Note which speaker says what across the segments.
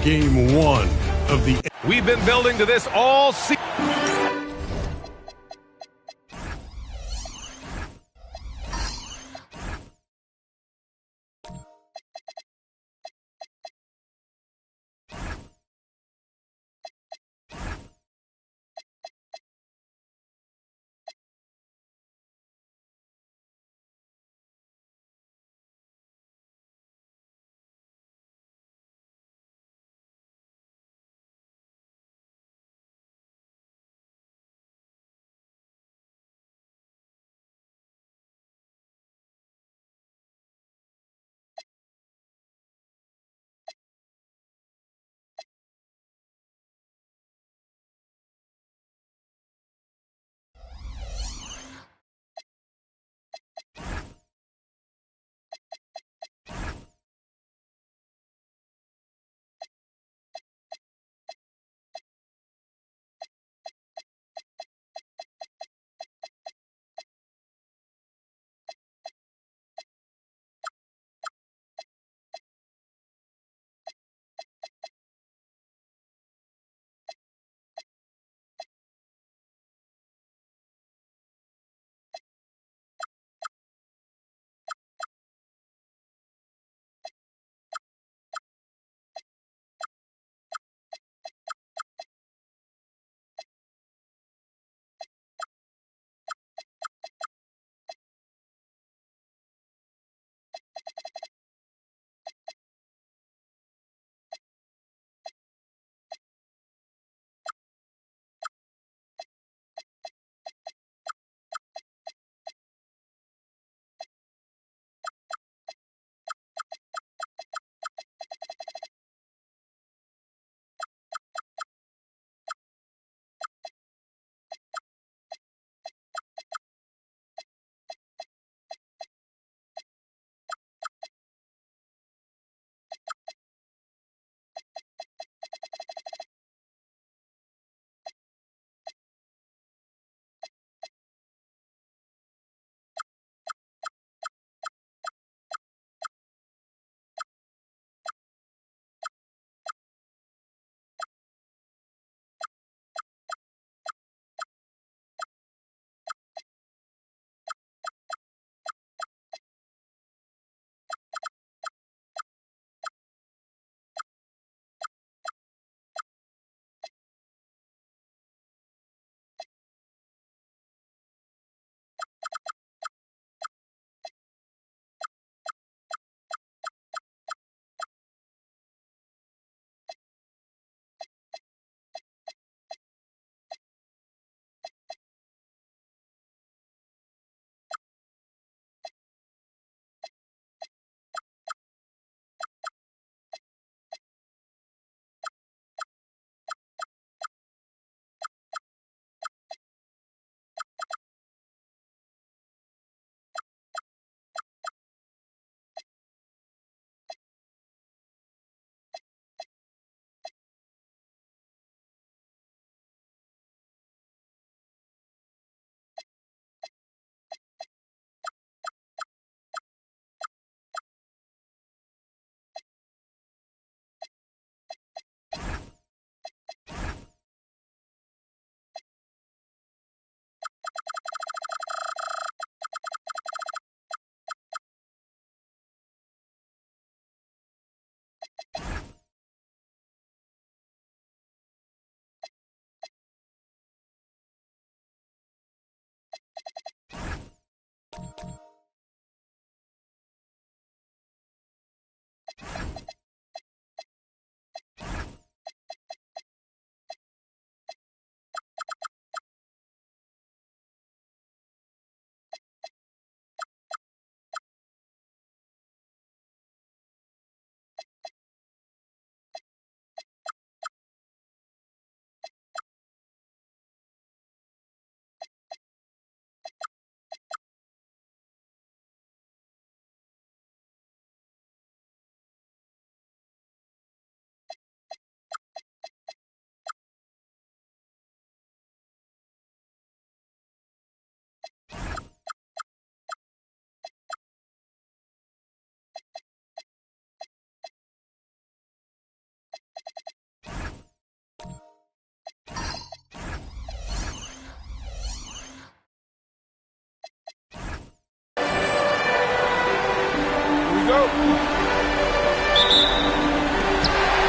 Speaker 1: Game one of the...
Speaker 2: We've been building to this all season.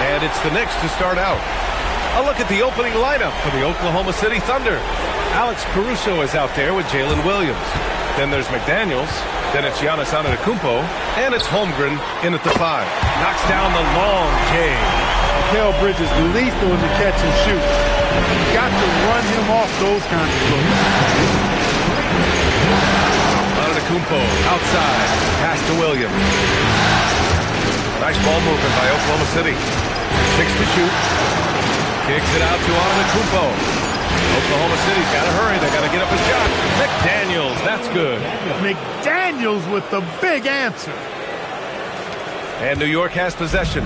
Speaker 2: And it's the Knicks to start out. A look at the opening lineup for the Oklahoma City Thunder. Alex Caruso is out there with Jalen Williams. Then there's McDaniels. Then it's Giannis Antetokounmpo. And it's Holmgren in at the 5. Knocks down the long J.
Speaker 3: Mikal Bridges lethal in the catch and shoot. You've got to run him off those kinds of looks.
Speaker 2: Antetokounmpo outside. Pass to Williams. Nice ball movement by Oklahoma City. 6 to shoot. Kicks it out to Antetokounmpo. Oklahoma City's got to hurry. They got to get up a shot. McDaniels, that's good.
Speaker 3: McDaniels with the big answer.
Speaker 2: And New York has possession.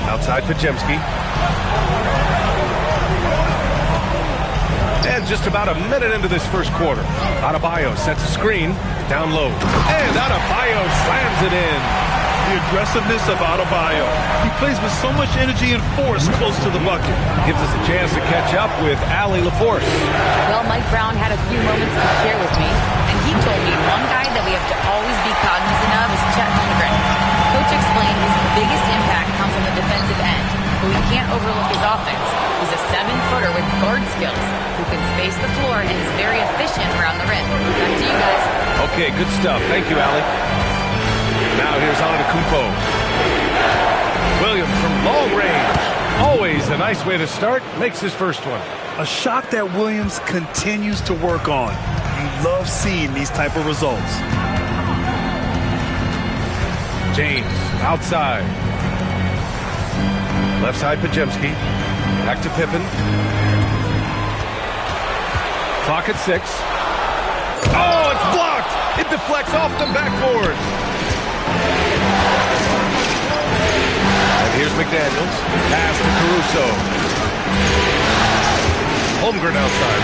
Speaker 2: Outside Podziemski. And just about a minute into this first quarter, Adebayo sets a screen down low. And Adebayo slams it in.
Speaker 4: The aggressiveness of Adebayo. He plays with so much energy and force close to the bucket.
Speaker 2: Gives us a chance to catch up with Allie LaForce.
Speaker 5: Well, Mike Brown had a few moments to share with me, and he told me one guy that we have to always be cognizant of is Chet Holmgren. Coach explained his biggest impact comes on the defensive end, but we can't overlook his offense. He's a 7-footer with guard skills who can space the floor and is very efficient around the rim. Back to you guys.
Speaker 2: Okay, good stuff. Thank you, Allie. Now here's Antetokounmpo. Williams from long range. Always a nice way to start. Makes his first one.
Speaker 4: A shot that Williams continues to work on. You love seeing these type of results.
Speaker 2: James outside. Left side Podziemski. Back to Pippen. Clock at 6. Oh, it's blocked. It deflects off the backboard. And here's McDaniels. Pass to Caruso. Holmgren outside.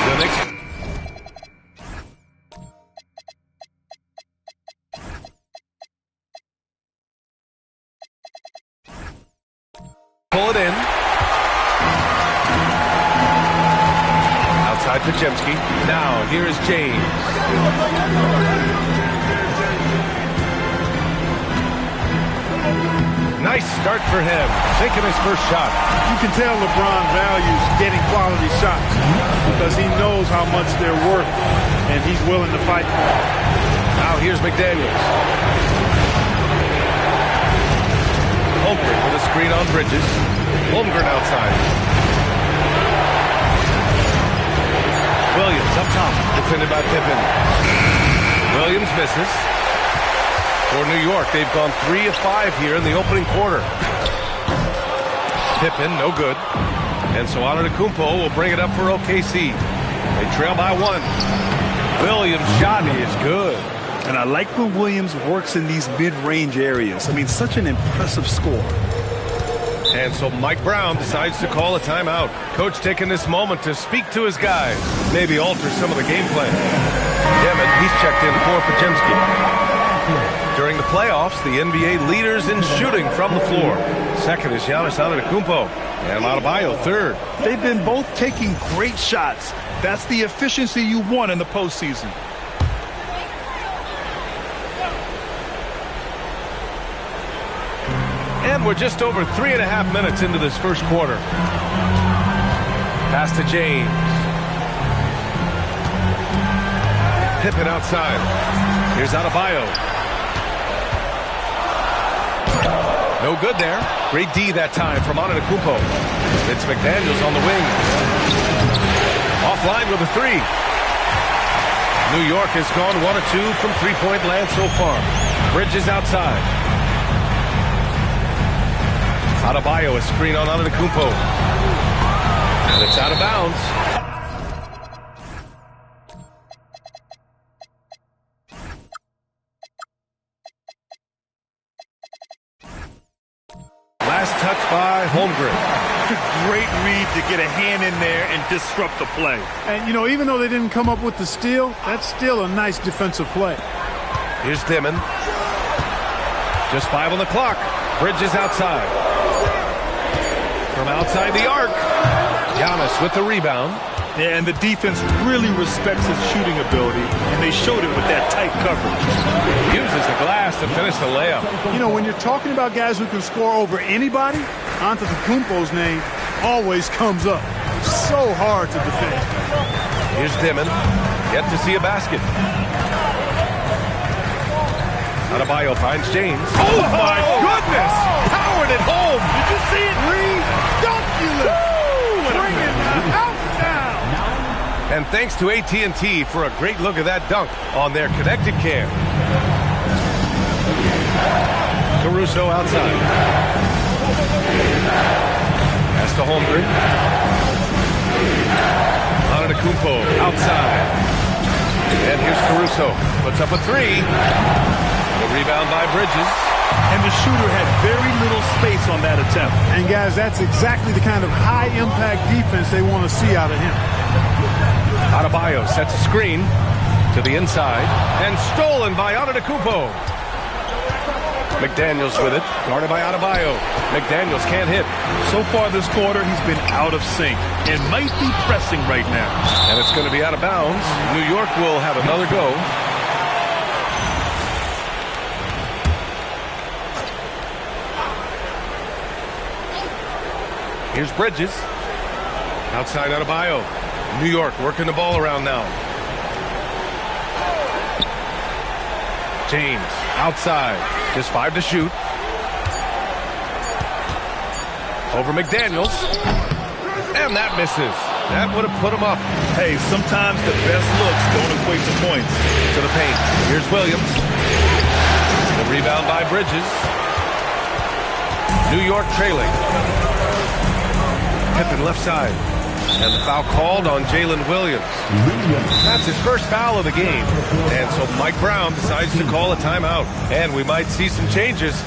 Speaker 2: The Knicks. Pull it in. Outside Podziemski. Now, here is James. Nice start for him. Sinking his first shot.
Speaker 3: You can tell LeBron values getting quality shots because he knows how much they're worth, and he's willing to fight for them.
Speaker 2: Now, here's McDaniels. Holmgren with a screen on Bridges. Holmgren outside. Williams up top, defended by Pippen. Williams misses. For New York, they've gone 3 of 5 here in the opening quarter. Pippen, no good. And so Antetokounmpo will bring it up for OKC. They trail by 1. Williams' shot is good.
Speaker 4: And I like when Williams works in these mid-range areas. I mean, such an impressive score.
Speaker 2: And so Mike Brown decides to call a timeout. Coach taking this moment to speak to his guys, maybe alter some of the game plan. Devitt, he's checked in for Podziemski. During the playoffs, the NBA leaders in shooting from the floor. Second is Giannis Antetokounmpo, and Adebayo third.
Speaker 4: They've been both taking great shots. That's the efficiency you want in the postseason.
Speaker 2: And we're just over 3.5 minutes into this first quarter. Pass to James. Pippen outside. Here's Adebayo. No good there. Great D that time from Antetokounmpo. It's McDaniels on the wing. Offline with a 3. New York has gone 1 of 2 from three-point land so far. Bridges outside. Adebayo, a screen on Antetokounmpo. And it's out of bounds. Last touch by Holmgren.
Speaker 4: Great read to get a hand in there and disrupt the play.
Speaker 3: And, you know, even though they didn't come up with the steal, that's still a nice defensive play.
Speaker 2: Here's Dimon. Just 5 on the clock. Bridges outside. From outside the arc. Giannis with the rebound.
Speaker 4: Yeah, and the defense really respects his shooting ability, and they showed it with that tight coverage.
Speaker 2: Uses the glass to finish the layup.
Speaker 3: You know, when you're talking about guys who can score over anybody, Antetokounmpo's name always comes up. So hard to defend.
Speaker 2: Here's Dimon. Yet to see a basket. Adebayo finds James. Oh, my goodness! Powered it home!
Speaker 3: Did you see it? Redunculous! Bringing the house down!
Speaker 2: And thanks to AT&T for a great look at that dunk on their connected cam. Caruso outside. Pass to Holmgren. Antetokounmpo outside. And here's Caruso. Puts up a three. The rebound by Bridges.
Speaker 4: And the shooter had very little space on that attempt.
Speaker 3: And guys, that's exactly the kind of high-impact defense they want to see out of him.
Speaker 2: Adebayo sets a screen to the inside and stolen by Antetokounmpo. McDaniels with it, guarded by Adebayo. McDaniels can't hit.
Speaker 4: So far this quarter, he's been out of sync and might be pressing right now.
Speaker 2: And it's going to be out of bounds. New York will have another go. Here's Bridges. Outside Adebayo. New York working the ball around now. James outside. Just 5 to shoot. Over McDaniels. And that misses. That would have put him up.
Speaker 4: Hey, sometimes the best looks don't equate to points.
Speaker 2: To the paint. Here's Williams. The rebound by Bridges. New York trailing. Pippen left side. And the foul called on Jalen Williams. That's his first foul of the game. And so Mike Brown decides to call a timeout. And we might see some changes.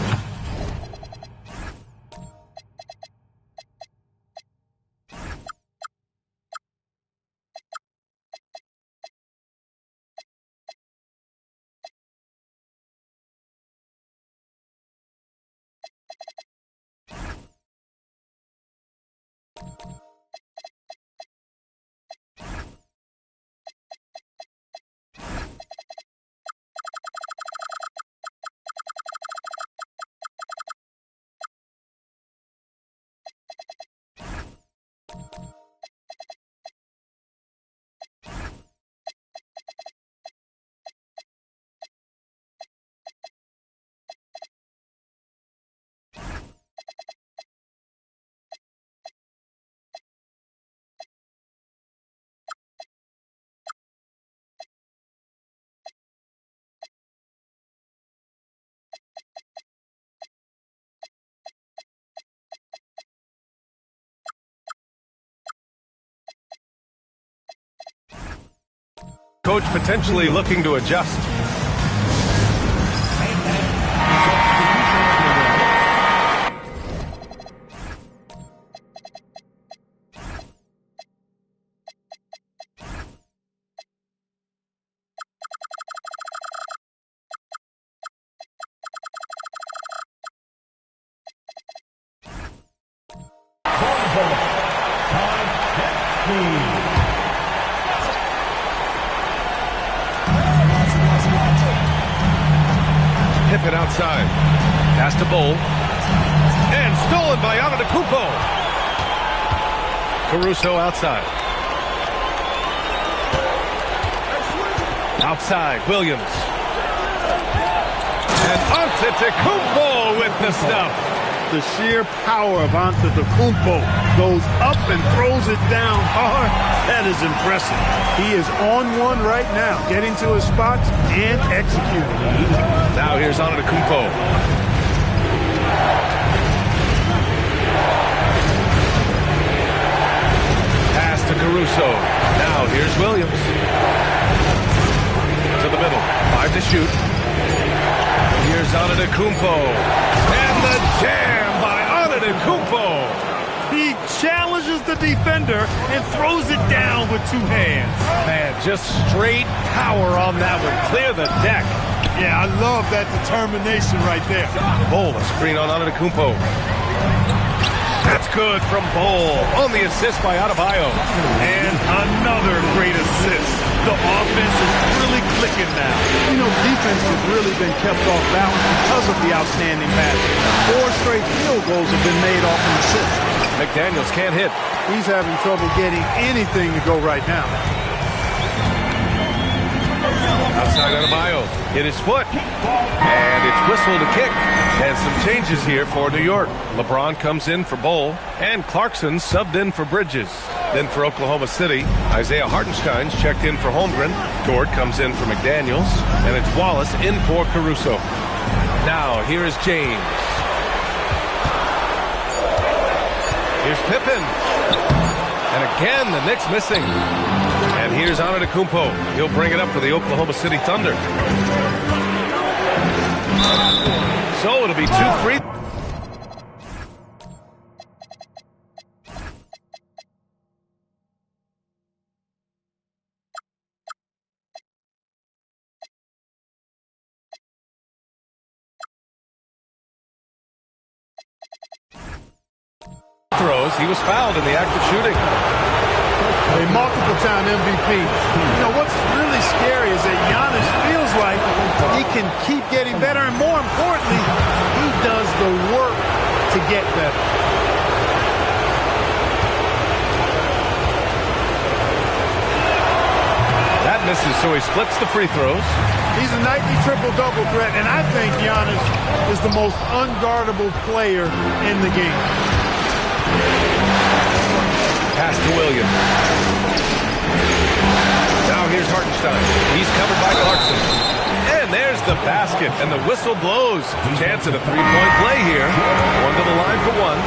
Speaker 2: Coach potentially looking to adjust. Pippen outside. Pass to Bull. And stolen by Antetokounmpo. Caruso outside. Outside, Williams. And Antetokounmpo with the stuff.
Speaker 3: The sheer power of Antetokounmpo goes up and throws it down hard. That is impressive. He is on one right now, getting to his spots and executing.
Speaker 2: Now here's Antetokounmpo. Pass to Caruso. Now here's Williams. To the middle. 5 to shoot. Here's Antetokounmpo. And the jam by Antetokounmpo.
Speaker 3: He challenges the defender and throws it down with 2 hands.
Speaker 2: Man, just straight power on that one. Clear the deck.
Speaker 3: Yeah, I love that determination right there.
Speaker 2: Bol, a screen on Antetokounmpo. That's good from Bol on the assist by Adebayo.
Speaker 4: And another great assist. The offense is really clicking now.
Speaker 3: You know, defense has really been kept off balance because of the outstanding passing. 4 straight field goals have been made off an assist.
Speaker 2: McDaniels can't hit.
Speaker 3: He's having trouble getting anything to go right now.
Speaker 2: Outside Adebayo, hit his foot. And it's whistled a kick. And some changes here for New York. LeBron comes in for Bol, and Clarkson subbed in for Bridges. Then for Oklahoma City, Isaiah Hartenstein's checked in for Holmgren. Dort comes in for McDaniels, and it's Wallace in for Caruso. Now, here is James. Here's Pippen. And again, the Knicks missing. And here's Antetokounmpo. He'll bring it up for the Oklahoma City Thunder. So it'll be 2 free. Throws. He was fouled in the act of shooting.
Speaker 3: A multiple-time MVP. You know, what's really scary is that Giannis feels like he can keep getting better, and more importantly, he does the work to get better.
Speaker 2: That misses, so he splits the free throws.
Speaker 3: He's a nightly triple-double threat, and I think Giannis is the most unguardable player in the game.
Speaker 2: Pass to Williams. Now here's Hartenstein. He's covered by Clarkson. And there's the basket, and the whistle blows. Chance at a three-point play here. One to the line for one.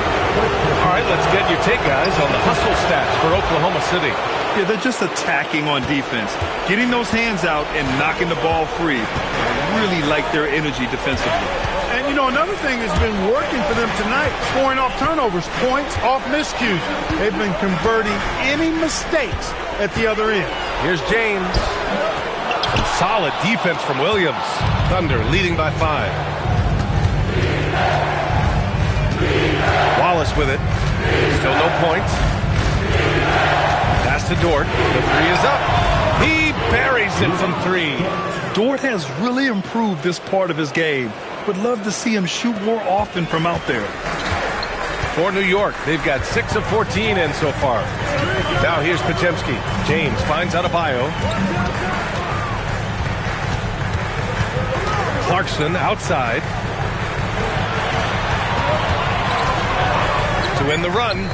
Speaker 2: All right, let's get your take, guys, on the hustle stats for Oklahoma City.
Speaker 4: Yeah, they're just attacking on defense, getting those hands out and knocking the ball free. I really like their energy defensively.
Speaker 3: And, you know, another thing that's been working for them tonight, scoring off turnovers, points off miscues. They've been converting any mistakes at the other end.
Speaker 2: Here's James. Some solid defense from Williams. Thunder leading by 5. Wallace with it. Still no points. Pass to Dort. The 3 is up. He buries it from 3.
Speaker 4: Dort has really improved this part of his game. Would love to see him shoot more often from out there.
Speaker 2: For New York, they've got 6 of 14 in so far. Now here's Podziemski. James finds Adebayo. Clarkson outside. To win the run.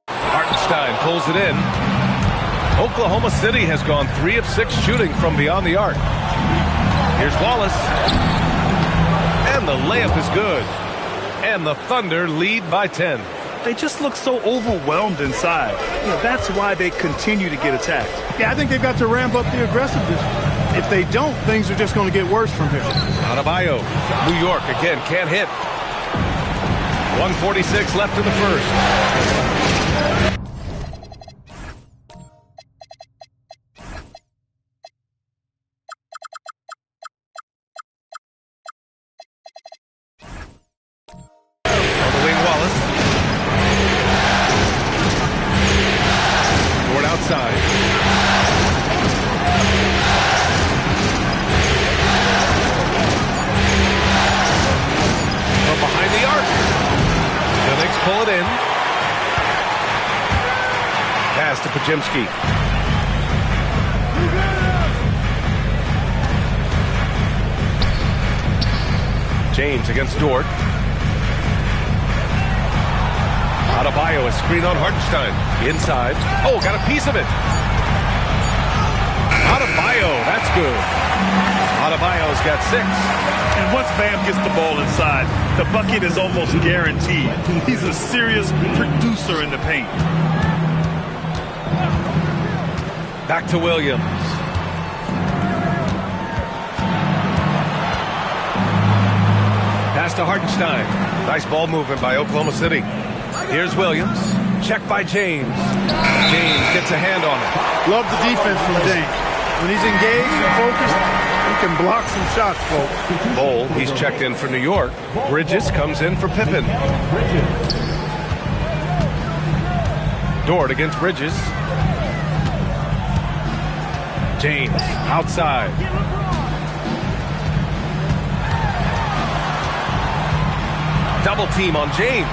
Speaker 2: Hartenstein pulls it in. Oklahoma City has gone 3 of 6 shooting from beyond the arc. Here's Wallace. And the layup is good. And the Thunder lead by 10.
Speaker 4: They just look so overwhelmed inside. You know, that's why they continue to get attacked.
Speaker 3: Yeah, I think they've got to ramp up the aggressiveness. If they don't, things are just going to get worse from here.
Speaker 2: Adebayo. New York again can't hit. 1:46 left in the first. Podziemski. James against Dort. Adebayo, a screen on Hartenstein. Inside. Oh, got a piece of it. Adebayo, that's good. Adebayo's got 6.
Speaker 4: And once Bam gets the ball inside, the bucket is almost guaranteed. He's a serious producer in the paint.
Speaker 2: Back to Williams. Pass to Hartenstein. Nice ball movement by Oklahoma City. Here's Williams. Check by James. James gets a hand on it.
Speaker 3: Love the defense from James. When he's engaged and focused, he can block some shots, folks.
Speaker 2: Bol, he's checked in for New York. Bridges comes in for Pippen. Dort against Bridges. James outside. Double team on James.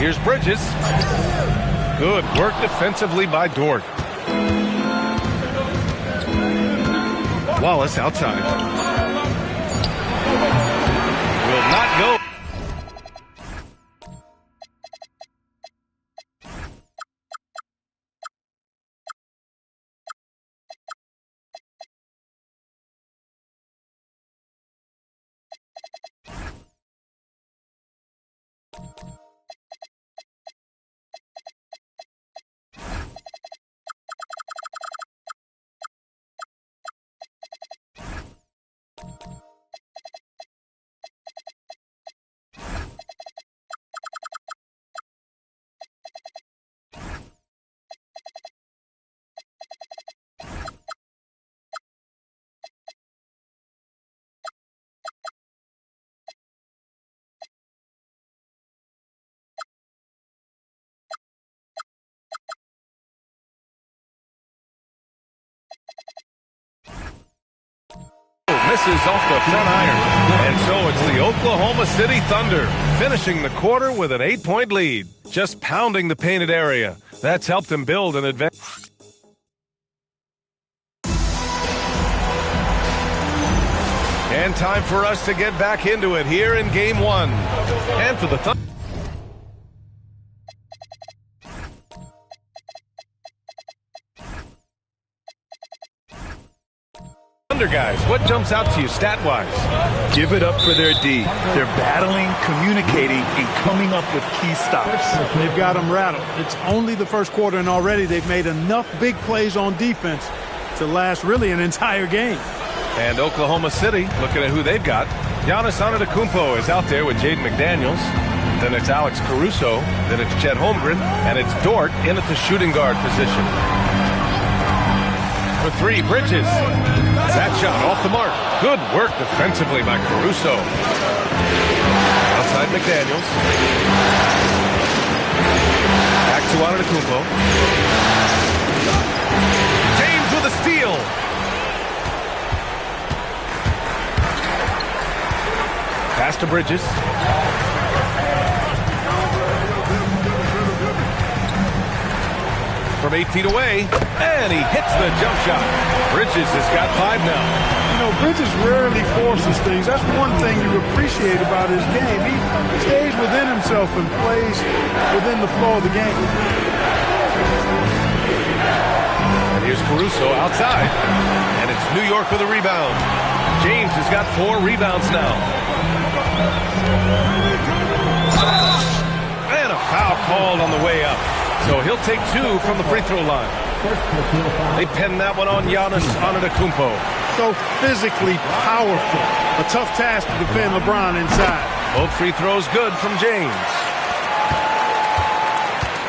Speaker 2: Here's Bridges. Good work defensively by Dort. Wallace outside. Will not go. Misses off the front iron. And so it's the Oklahoma City Thunder finishing the quarter with an 8-point lead. Just pounding the painted area. That's helped them build an advantage. And time for us to get back into it here in Game 1. And for the Thunder. Guys, what jumps out to you stat-wise?
Speaker 4: Give it up for their D. They're battling, communicating, and coming up with key stops.
Speaker 3: They've got them rattled. It's only the first quarter, and already they've made enough big plays on defense to last really an entire game.
Speaker 2: And Oklahoma City, looking at who they've got. Giannis Antetokounmpo is out there with Jaden McDaniels. Then it's Alex Caruso. Then it's Chet Holmgren. And it's Dort in at the shooting guard position. For 3, Bridges. That shot off the mark. Good work defensively by Caruso. Outside McDaniels. Back to Antetokounmpo. James with a steal. Pass to Bridges. From 8 feet away, and he hits the jump shot. Bridges has got 5 now.
Speaker 3: You know, Bridges rarely forces things. That's one thing you appreciate about his game. He stays within himself and plays within the flow of the game.
Speaker 2: And here's Caruso outside, and it's New York with a rebound. James has got 4 rebounds now. And a foul called on the way up. So he'll take 2 from the free throw line. They pin that one on Giannis Antetokounmpo.
Speaker 3: So physically powerful. A tough task to defend LeBron inside.
Speaker 2: Both free throws good from James.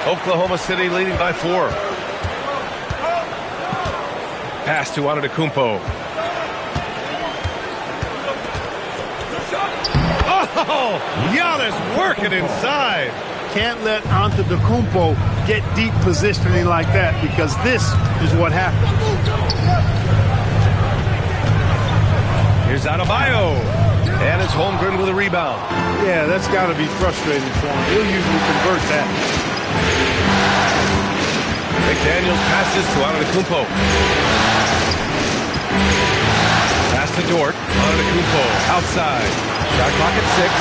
Speaker 2: Oklahoma City leading by 4. Pass to Antetokounmpo. Oh, Giannis working inside.
Speaker 3: Can't let Antetokounmpo get deep positioning like that, because this is what happens.
Speaker 2: Here's Adebayo. And it's Holmgren with a rebound.
Speaker 3: Yeah, that's got to be frustrating for him. He'll usually convert that.
Speaker 2: McDaniels passes to Antetokounmpo. Pass to Dort. Antetokounmpo outside. Shot clock at 6.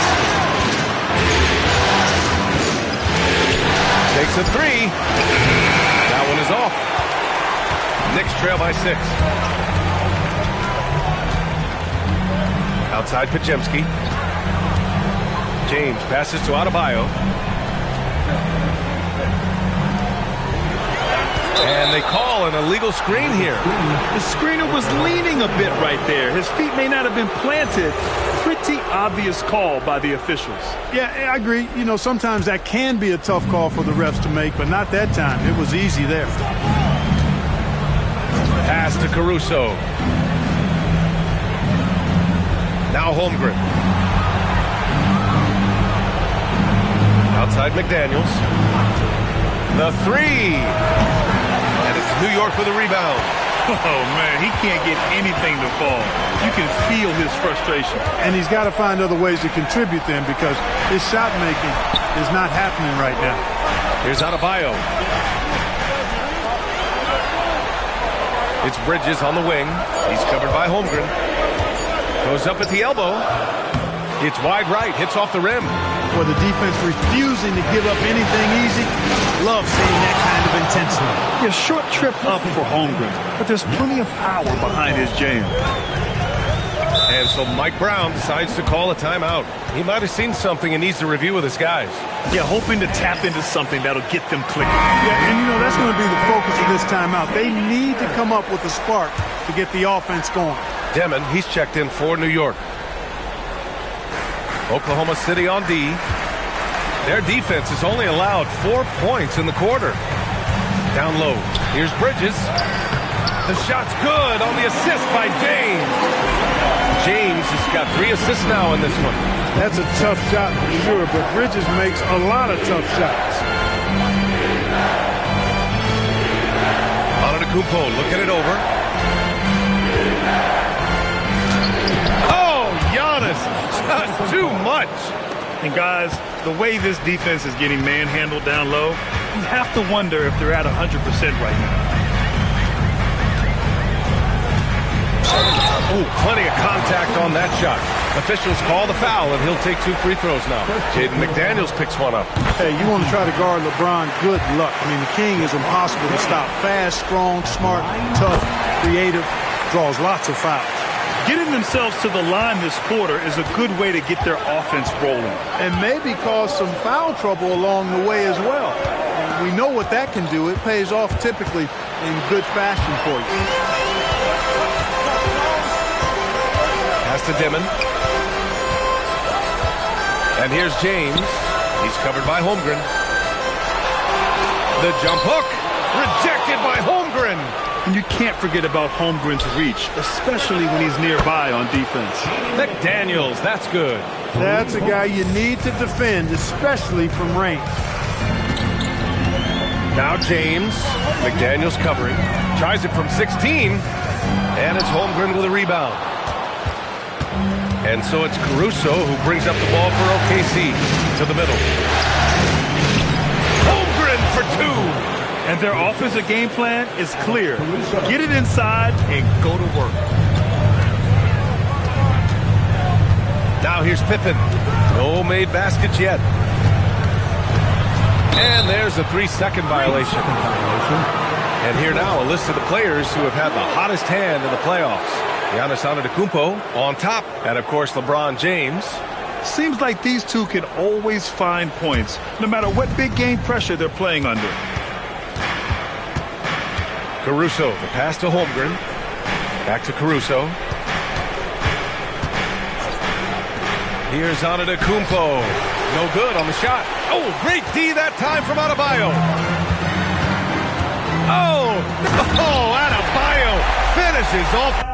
Speaker 2: Takes a three. That one is off. Knicks trail by 6. Outside Podziemski. James passes to Adebayo. And they call an illegal screen here.
Speaker 4: The screener was leaning a bit right there. His feet may not have been planted. Pretty obvious call by the officials.
Speaker 3: Yeah, I agree. You know, sometimes that can be a tough call for the refs to make, but not that time. It was easy there.
Speaker 2: Pass to Caruso. Now Holmgren. Outside McDaniels. The three. And it's New York with a rebound.
Speaker 4: Oh, man, he can't get anything to fall. You can feel his frustration.
Speaker 3: And he's got to find other ways to contribute then because his shot making is not happening right now.
Speaker 2: Here's Adebayo. It's Bridges on the wing. He's covered by Holmgren. Goes up at the elbow. It's wide right. Hits off the rim.
Speaker 3: For the defense refusing to give up anything easy. Love seeing that kind of intensity.
Speaker 4: Yeah, short trip up for Holmgren, but there's plenty of power behind his jam.
Speaker 2: And so Mike Brown decides to call a timeout. He might have seen something and needs to review with his guys.
Speaker 4: Yeah, hoping to tap into something that'll get them clicking.
Speaker 3: Yeah, and you know, that's going to be the focus of this timeout. They need to come up with a spark to get the offense going.
Speaker 2: Demon, he's checked in for New York. Oklahoma City on D. Their defense has only allowed 4 points in the quarter. Down low. Here's Bridges. The shot's good on the assist by James. James has got 3 assists now in this one.
Speaker 3: That's a tough shot for sure, but Bridges makes a lot of tough shots.
Speaker 2: Antetokounmpo looking it over. Oh, Giannis, just too much.
Speaker 4: And guys, the way this defense is getting manhandled down low, you have to wonder if they're at 100% right now.
Speaker 2: Ooh, plenty of contact on that shot. Officials call the foul, and he'll take 2 free throws now. Jaden McDaniels picks one up.
Speaker 3: Hey, you want to try to guard LeBron, good luck. I mean, the king is impossible to stop. Fast, strong, smart, tough, creative, draws lots of fouls.
Speaker 4: Getting themselves to the line this quarter is a good way to get their offense rolling.
Speaker 3: And maybe cause some foul trouble along the way as well. We know what that can do. It pays off typically in good fashion for you.
Speaker 2: Pass to Dimon. And here's James. He's covered by Holmgren. The jump hook. Rejected by Holmgren.
Speaker 4: And you can't forget about Holmgren's reach, especially when he's nearby on defense.
Speaker 2: McDaniels, that's good.
Speaker 3: That's a guy you need to defend, especially from range.
Speaker 2: Now James. McDaniels covering. Tries it from 16. And it's Holmgren with a rebound. And so it's Caruso who brings up the ball for OKC to the middle. Holmgren for 2.
Speaker 4: And their offensive game plan is clear. Get it inside and go to work.
Speaker 2: Now here's Pippen. No made baskets yet. And there's a 3-second violation. And here now a list of the players who have had the hottest hand in the playoffs. Giannis Antetokounmpo on top. And of course LeBron James.
Speaker 4: Seems like these two can always find points, no matter what big game pressure they're playing under.
Speaker 2: Caruso, the pass to Holmgren. Back to Caruso. Here's Antetokounmpo. No good on the shot. Oh, great D that time from Adebayo. Oh, Adebayo finishes off.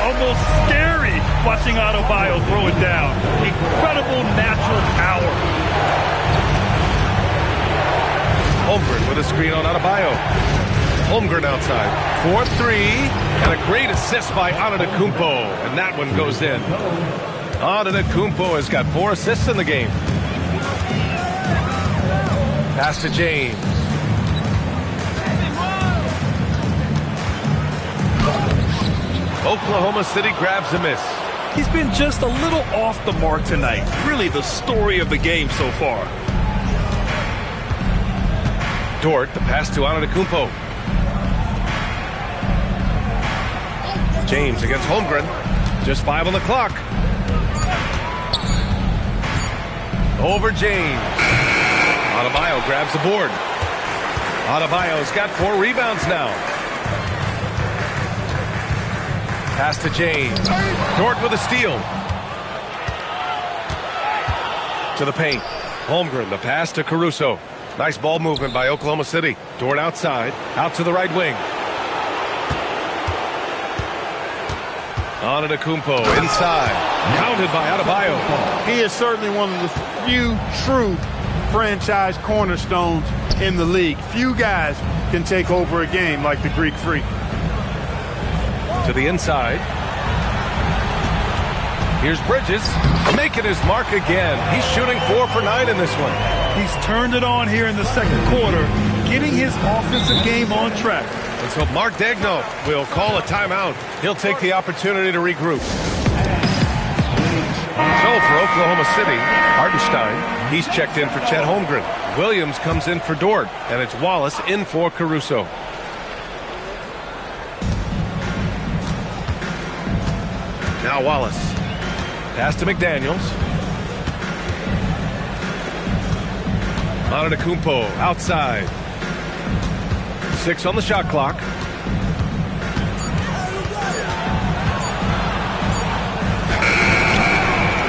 Speaker 4: Almost scary watching Adebayo throw it down. Incredible natural power.
Speaker 2: Holmgren with a screen on Adebayo. Holmgren outside. 4-3, and a great assist by Antetokounmpo, and that one goes in. Antetokounmpo has got 4 assists in the game. Pass to James. Oklahoma City grabs a miss.
Speaker 4: He's been just a little off the mark tonight. Really the story of the game so far.
Speaker 2: Dort, the pass to Antetokounmpo. James against Holmgren. Just 5 on the clock. Over James. Adebayo grabs the board. Adebayo's got 4 rebounds now. Pass to James. Dort with a steal. To the paint. Holmgren, the pass to Caruso. Nice ball movement by Oklahoma City. Dort outside. Out to the right wing. Antetokounmpo inside. Counted by Adebayo.
Speaker 3: He is certainly one of the few true franchise cornerstones in the league. Few guys can take over a game like the Greek Freak.
Speaker 2: To the inside. Here's Bridges making his mark again. He's shooting 4 for 9 in this one.
Speaker 4: He's turned it on here in the second quarter, getting his offensive game on track.
Speaker 2: And so Mark Daigneault will call a timeout. He'll take the opportunity to regroup. So for Oklahoma City, Hartenstein, he's checked in for Chet Holmgren. Williams comes in for Dort, and it's Wallace in for Caruso. Now Wallace. Pass to McDaniels. Antetokounmpo outside. 6 on the shot clock.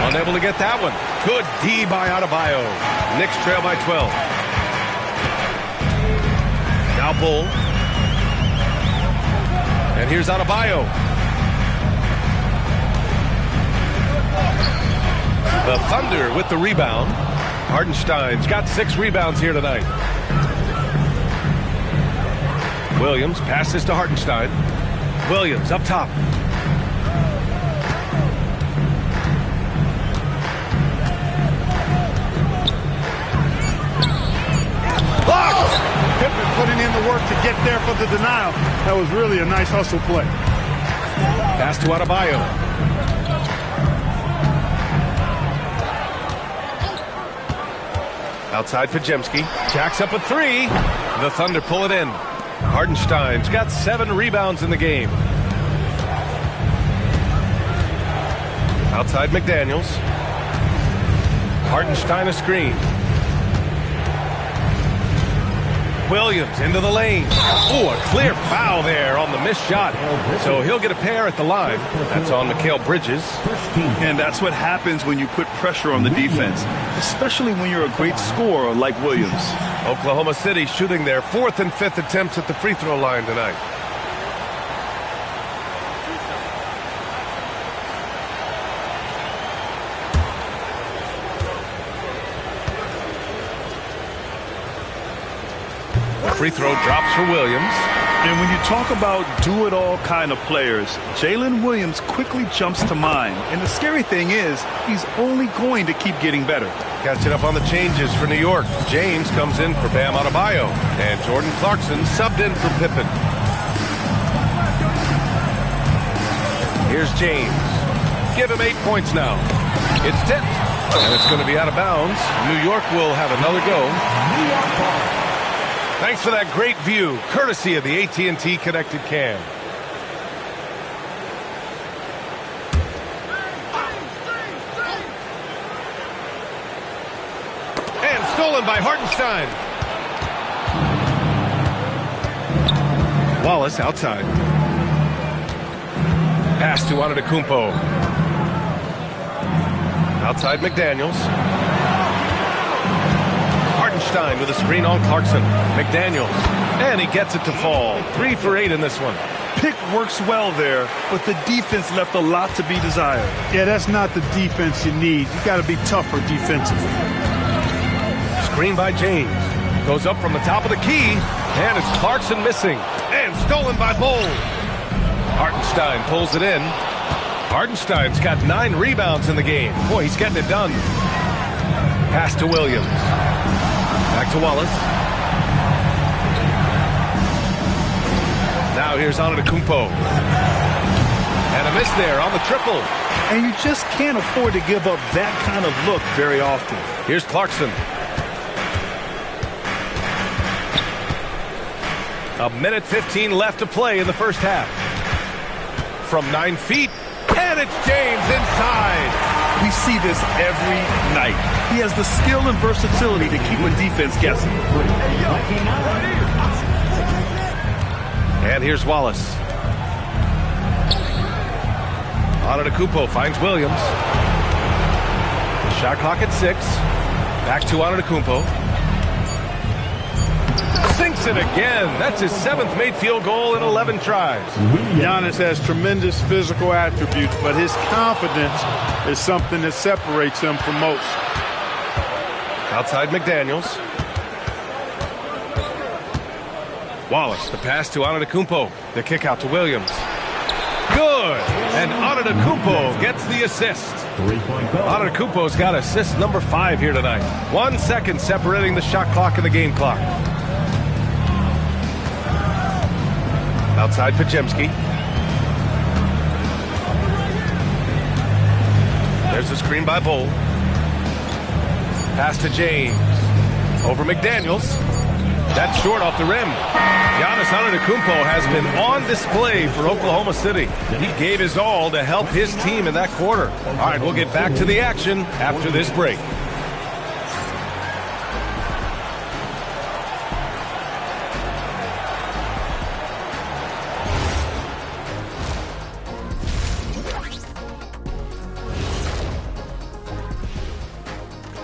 Speaker 2: Unable to get that one. Good D by Adebayo. Knicks trail by 12. Now Bull. And here's Adebayo. The Thunder with the rebound. Hartenstein's got 6 rebounds here tonight. Williams passes to Hartenstein. Williams up top.
Speaker 3: Blocked! Pippen putting in the work to get there for the denial. That was really a nice hustle play.
Speaker 2: Pass to Adebayo. Outside Podziemski. Jacks up a 3. The Thunder pull it in. Hartenstein's got 7 rebounds in the game. Outside McDaniels. Hartenstein a screen. Williams into the lane. Oh, a clear foul there on the missed shot. So he'll get a pair at the line. That's on Mikal Bridges.
Speaker 4: And that's what happens when you put pressure on the defense, especially when you're a great scorer like Williams.
Speaker 2: Oklahoma City shooting their 4th and 5th attempts at the free throw line tonight. Free throw drops for Williams.
Speaker 4: And when you talk about do-it-all kind of players, Jalen Williams quickly jumps to mind. And the scary thing is, he's only going to keep getting better.
Speaker 2: Catching up on the changes for New York. James comes in for Bam Adebayo. And Jordan Clarkson subbed in for Pippen. Here's James. Give him 8 points now. It's tipped. And it's going to be out of bounds. New York will have another go. New York ball. Thanks for that great view, courtesy of the AT&T Connected Cam. And stolen by Hartenstein. Wallace outside. Pass to Antetokounmpo. Outside McDaniels. Hartenstein with a screen on Clarkson. McDaniels. And he gets it to fall. 3 for 8 in this one.
Speaker 4: Pick works well there, but the defense left a lot to be desired.
Speaker 3: Yeah, that's not the defense you need. You got to be tougher defensively.
Speaker 2: Screen by James. Goes up from the top of the key. And it's Clarkson missing. And stolen by Bol. Hartenstein pulls it in. Hartenstein's got 9 rebounds in the game. Boy, he's getting it done. Pass to Williams. Back to Wallace. Now here's Antetokounmpo. And a miss there on the triple.
Speaker 4: And you just can't afford to give up that kind of look very often.
Speaker 2: Here's Clarkson. A minute 15 left to play in the first half. From 9 feet, and it's James inside.
Speaker 4: We see this every night. He has the skill and versatility to keep a defense guessing.
Speaker 2: And here's Wallace. Antetokounmpo finds Williams. Shot clock at 6. Back to Antetokounmpo. Sinks it again. That's his 7th made field goal in 11 tries.
Speaker 3: Giannis has tremendous physical attributes, but his confidence is something that separates him from most.
Speaker 2: Outside McDaniels. Wallace, the pass to Antetokounmpo. The kick out to Williams. Good. And Antetokounmpo gets the assist. Antetokounmpo's got assist number 5 here tonight. 1 second separating the shot clock and the game clock. Outside Podziemski. There's the screen by Bol. Pass to James. Over McDaniels. That's short off the rim. Giannis Antetokounmpo has been on display for Oklahoma City. He gave his all to help his team in that quarter. All right, we'll get back to the action after this break.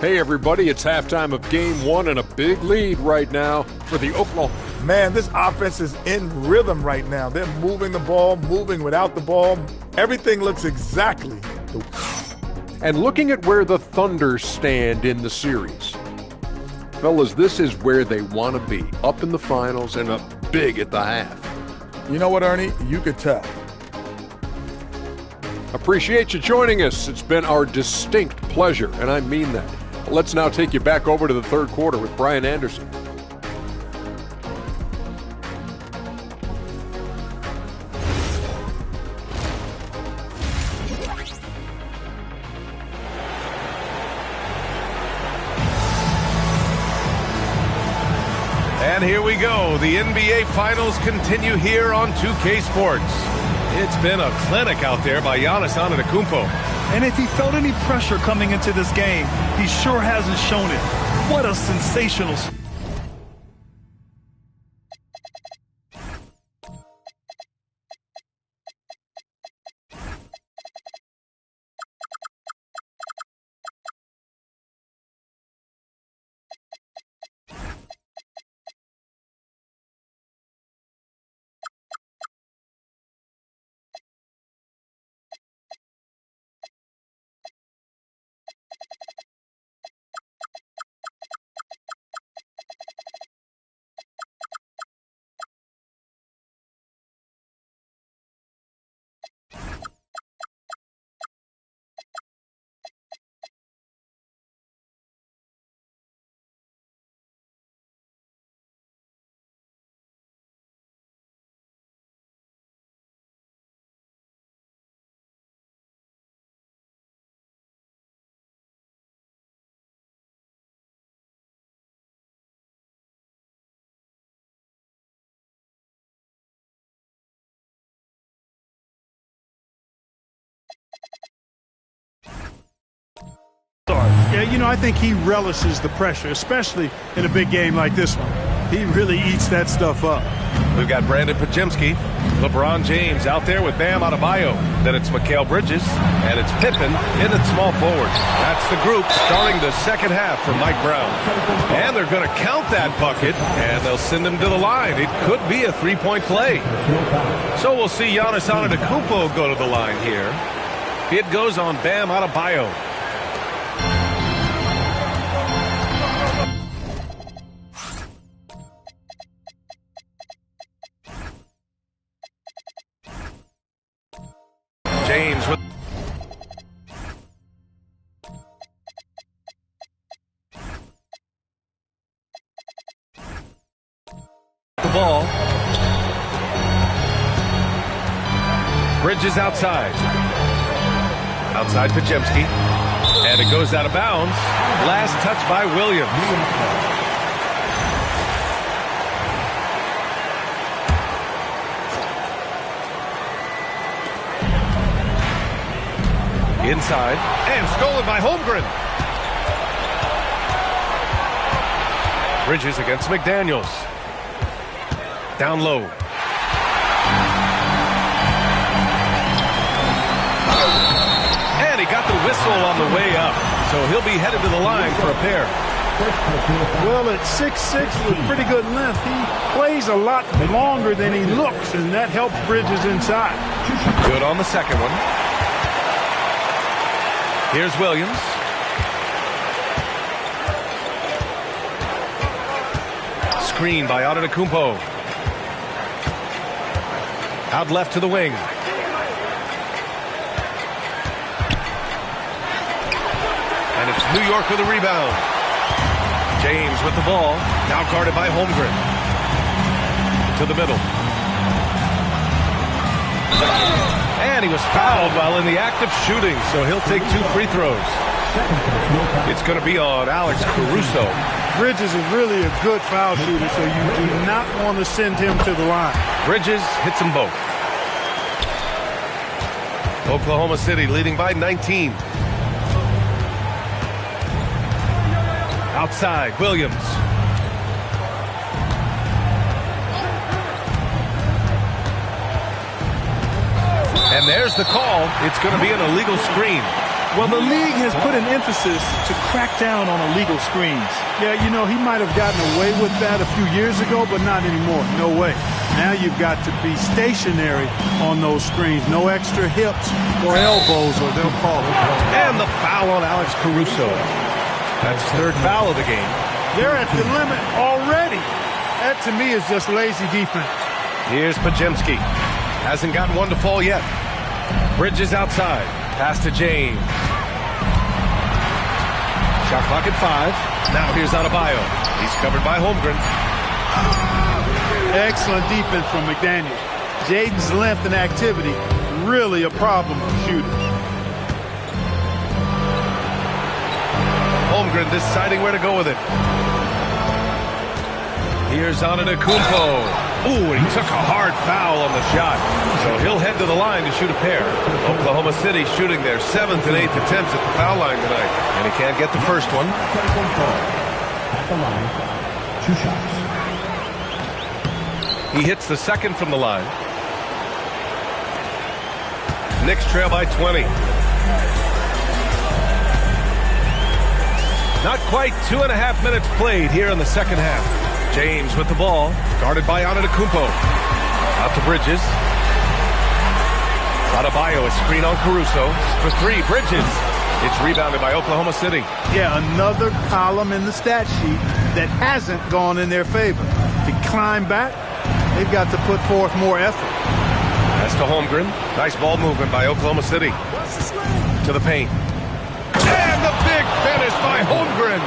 Speaker 6: Hey everybody, it's halftime of game 1 and a big lead right now for the Oklahoma.
Speaker 7: Man, this offense is in rhythm right now. They're moving the ball, moving without the ball. Everything looks exactly.
Speaker 6: And looking at where the Thunder stand in the series. Fellas, this is where they want to be. Up in the finals and up big at the half.
Speaker 7: You know what, Ernie? You could tell.
Speaker 6: Appreciate you joining us. It's been our distinct pleasure, and I mean that. Let's now take you back over to the third quarter with Brian Anderson.
Speaker 2: And here we go. The NBA Finals continue here on 2K Sports. It's been a clinic out there by Giannis Antetokounmpo.
Speaker 4: And if he felt any pressure coming into this game, he sure hasn't shown it. What a sensational...
Speaker 3: Yeah, you know, I think he relishes the pressure, especially in a big game like this one. He really eats that stuff up.
Speaker 2: We've got Brandon Podziemski, LeBron James out there with Bam Adebayo. Then it's Mikal Bridges, and it's Pippen in at small forward. That's the group starting the second half for Mike Brown. And they're going to count that bucket, and they'll send him to the line. It could be a three-point play. So we'll see Giannis Antetokounmpo go to the line here. It goes on Bam Adebayo. ball. Bridges outside. Outside Pajemski. And it goes out of bounds. Last touch by Williams. Inside. And stolen by Holmgren. Bridges against McDaniels. Down low. And he got the whistle on the way up. So he'll be headed to the line for a pair.
Speaker 3: Well, at 6'6" with pretty good length, he plays a lot longer than he looks, and that helps Bridges inside.
Speaker 2: Good on the second one. Here's Williams. Screen by Antetokounmpo. Out left to the wing. And it's New York with a rebound. James with the ball. Now guarded by Holmgren. To the middle. And he was fouled while in the act of shooting, so he'll take 2 free throws. It's going to be on Alex Caruso.
Speaker 3: Bridges is really a good foul shooter, so you do not want to send him to the line.
Speaker 2: Bridges hits them both. Oklahoma City leading by 19. Outside, Williams. And there's the call. It's going to be an illegal screen.
Speaker 4: Well, the league has put an emphasis to crack down on illegal screens.
Speaker 3: Yeah, you know, he might have gotten away with that a few years ago, but not anymore. No way. Now you've got to be stationary on those screens. No extra hips or elbows, or they'll call it.
Speaker 2: And the foul on Alex Caruso. That's his 3rd foul of the game.
Speaker 3: They're at the limit already. That, to me, is just lazy defense.
Speaker 2: Here's Pajemski. Hasn't gotten one to fall yet. Bridges outside. Pass to James. Shot clock at 5. Now here's Adebayo. He's covered by Holmgren.
Speaker 3: Excellent defense from McDaniels. Jaden's length and activity, really a problem for shooters.
Speaker 2: Holmgren deciding where to go with it. Here's Antetokounmpo. Ooh, and he took a hard foul on the shot. So he'll head to the line to shoot a pair. Oklahoma City shooting their 7th and 8th attempts at the foul line tonight. And he can't get the first one.
Speaker 8: At the line, 2 shots.
Speaker 2: He hits the second from the line. Knicks trail by 20. Not quite 2.5 minutes played here in the second half. James with the ball, guarded by Antetokounmpo. Out to Bridges. Adebayo, a screen on Caruso. For 3, Bridges. It's rebounded by Oklahoma City.
Speaker 3: Yeah, another column in the stat sheet that hasn't gone in their favor. To climb back, they've got to put forth more effort.
Speaker 2: Pass to Holmgren. Nice ball movement by Oklahoma City. To the paint. And the big finish by Holmgren.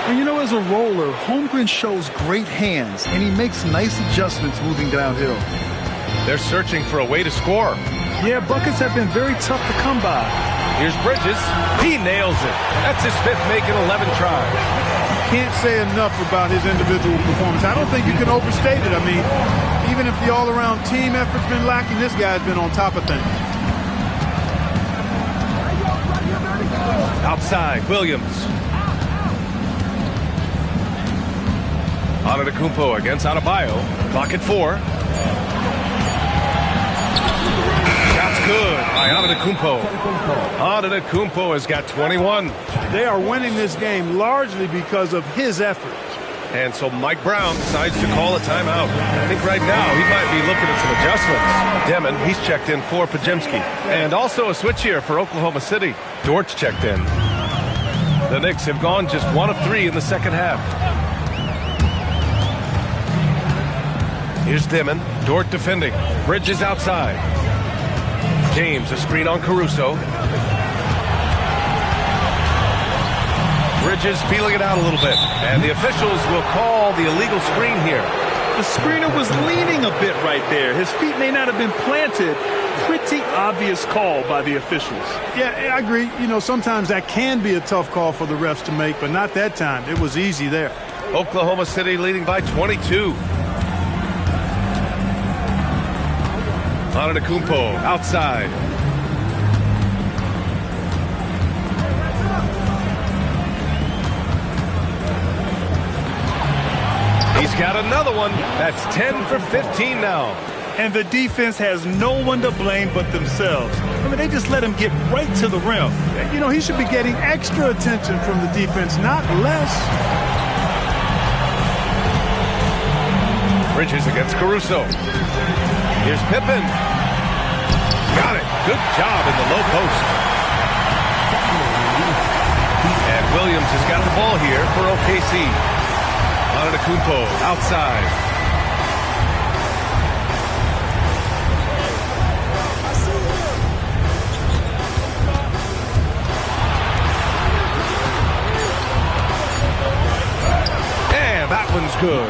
Speaker 4: And you know, as a roller, Holmgren shows great hands, and he makes nice adjustments moving downhill.
Speaker 2: They're searching for a way to score.
Speaker 4: Yeah, buckets have been very tough to come by.
Speaker 2: Here's Bridges. He nails it. That's his 5th make in 11 tries.
Speaker 3: Can't say enough about his individual performance. I don't think you can overstate it. I mean, even if the all-around team effort's been lacking, this guy's been on top of things.
Speaker 2: Outside, Williams. Antetokounmpo against Adebayo. Clock at 4. Shot's good by Antetokounmpo. Antetokounmpo has got 21.
Speaker 3: They are winning this game largely because of his effort.
Speaker 2: And so Mike Brown decides to call a timeout. I think right now he might be looking at some adjustments. Demon, he's checked in for Pajemski. And also a switch here for Oklahoma City. Dort's checked in. The Knicks have gone just 1 of 3 in the second half. Here's Demon. Dort defending. Bridges outside. James, a screen on Caruso. Bridges feeling it out a little bit. And the officials will call the illegal screen here.
Speaker 4: The screener was leaning a bit right there. His feet may not have been planted. Pretty obvious call by the officials.
Speaker 3: Yeah, I agree. You know, sometimes that can be a tough call for the refs to make, but not that time. It was easy there.
Speaker 2: Oklahoma City leading by 22. Antetokounmpo outside. He's got another one. That's 10 for 15 now.
Speaker 4: And the defense has no one to blame but themselves. I mean, they just let him get right to the rim.
Speaker 3: You know, he should be getting extra attention from the defense, not less.
Speaker 2: Bridges against Caruso. Here's Pippen. Got it. Good job in the low post. And Williams has got the ball here for OKC. Antetokounmpo outside. That one's good.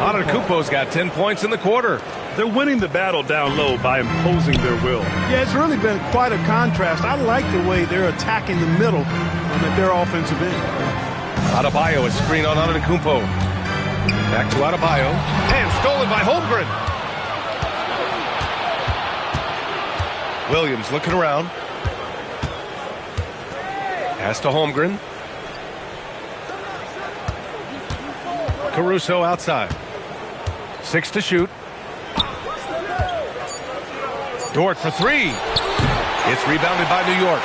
Speaker 2: Antetokounmpo's got 10 points in the quarter.
Speaker 4: They're winning the battle down low by imposing their will.
Speaker 3: Yeah, it's really been quite a contrast. I like the way they're attacking the middle at their offensive end.
Speaker 2: Adebayo is screen on Antetokounmpo. Back to Adebayo. And stolen by Holmgren. Williams looking around. Pass to Holmgren. Caruso outside. 6 to shoot. Dort for 3. It's rebounded by New York.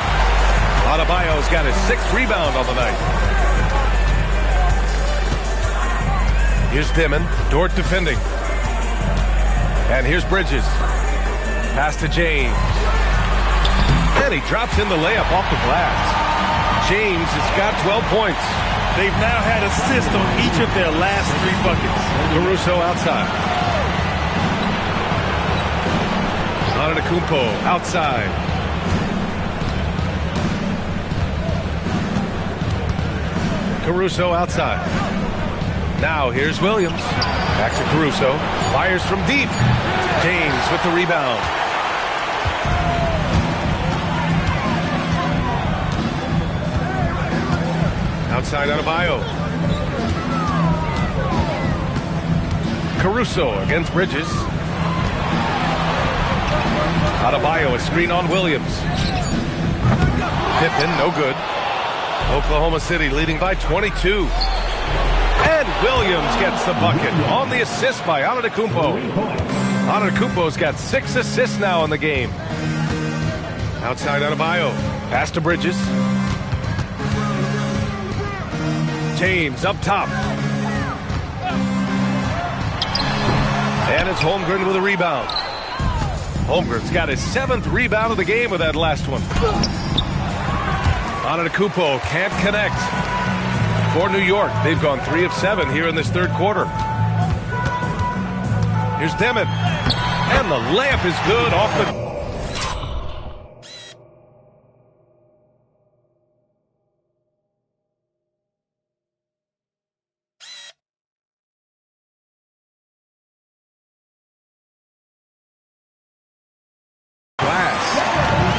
Speaker 2: Adebayo's got his 6th rebound on the night. Here's Dimon. Dort defending. And here's Bridges. Pass to James. And he drops in the layup off the glass. James has got 12 points.
Speaker 4: They've now had assists on each of their last 3 buckets.
Speaker 2: Caruso outside. Antetokounmpo outside. Caruso outside. Now here's Williams. Back to Caruso. Fires from deep. James with the rebound. Outside Adebayo. Caruso against Bridges. Adebayo, a screen on Williams. Pippen, no good. Oklahoma City leading by 22. And Williams gets the bucket on the assist by Antetokounmpo. Antetokounmpo's got 6 assists now in the game. Outside Adebayo. Pass to Bridges. James up top. And it's Holmgren with a rebound. Holmgren's got his 7th rebound of the game with that last one. Antetokounmpo can't connect. For New York, they've gone 3 of 7 here in this 3rd quarter. Here's Dimon. And the layup is good off the...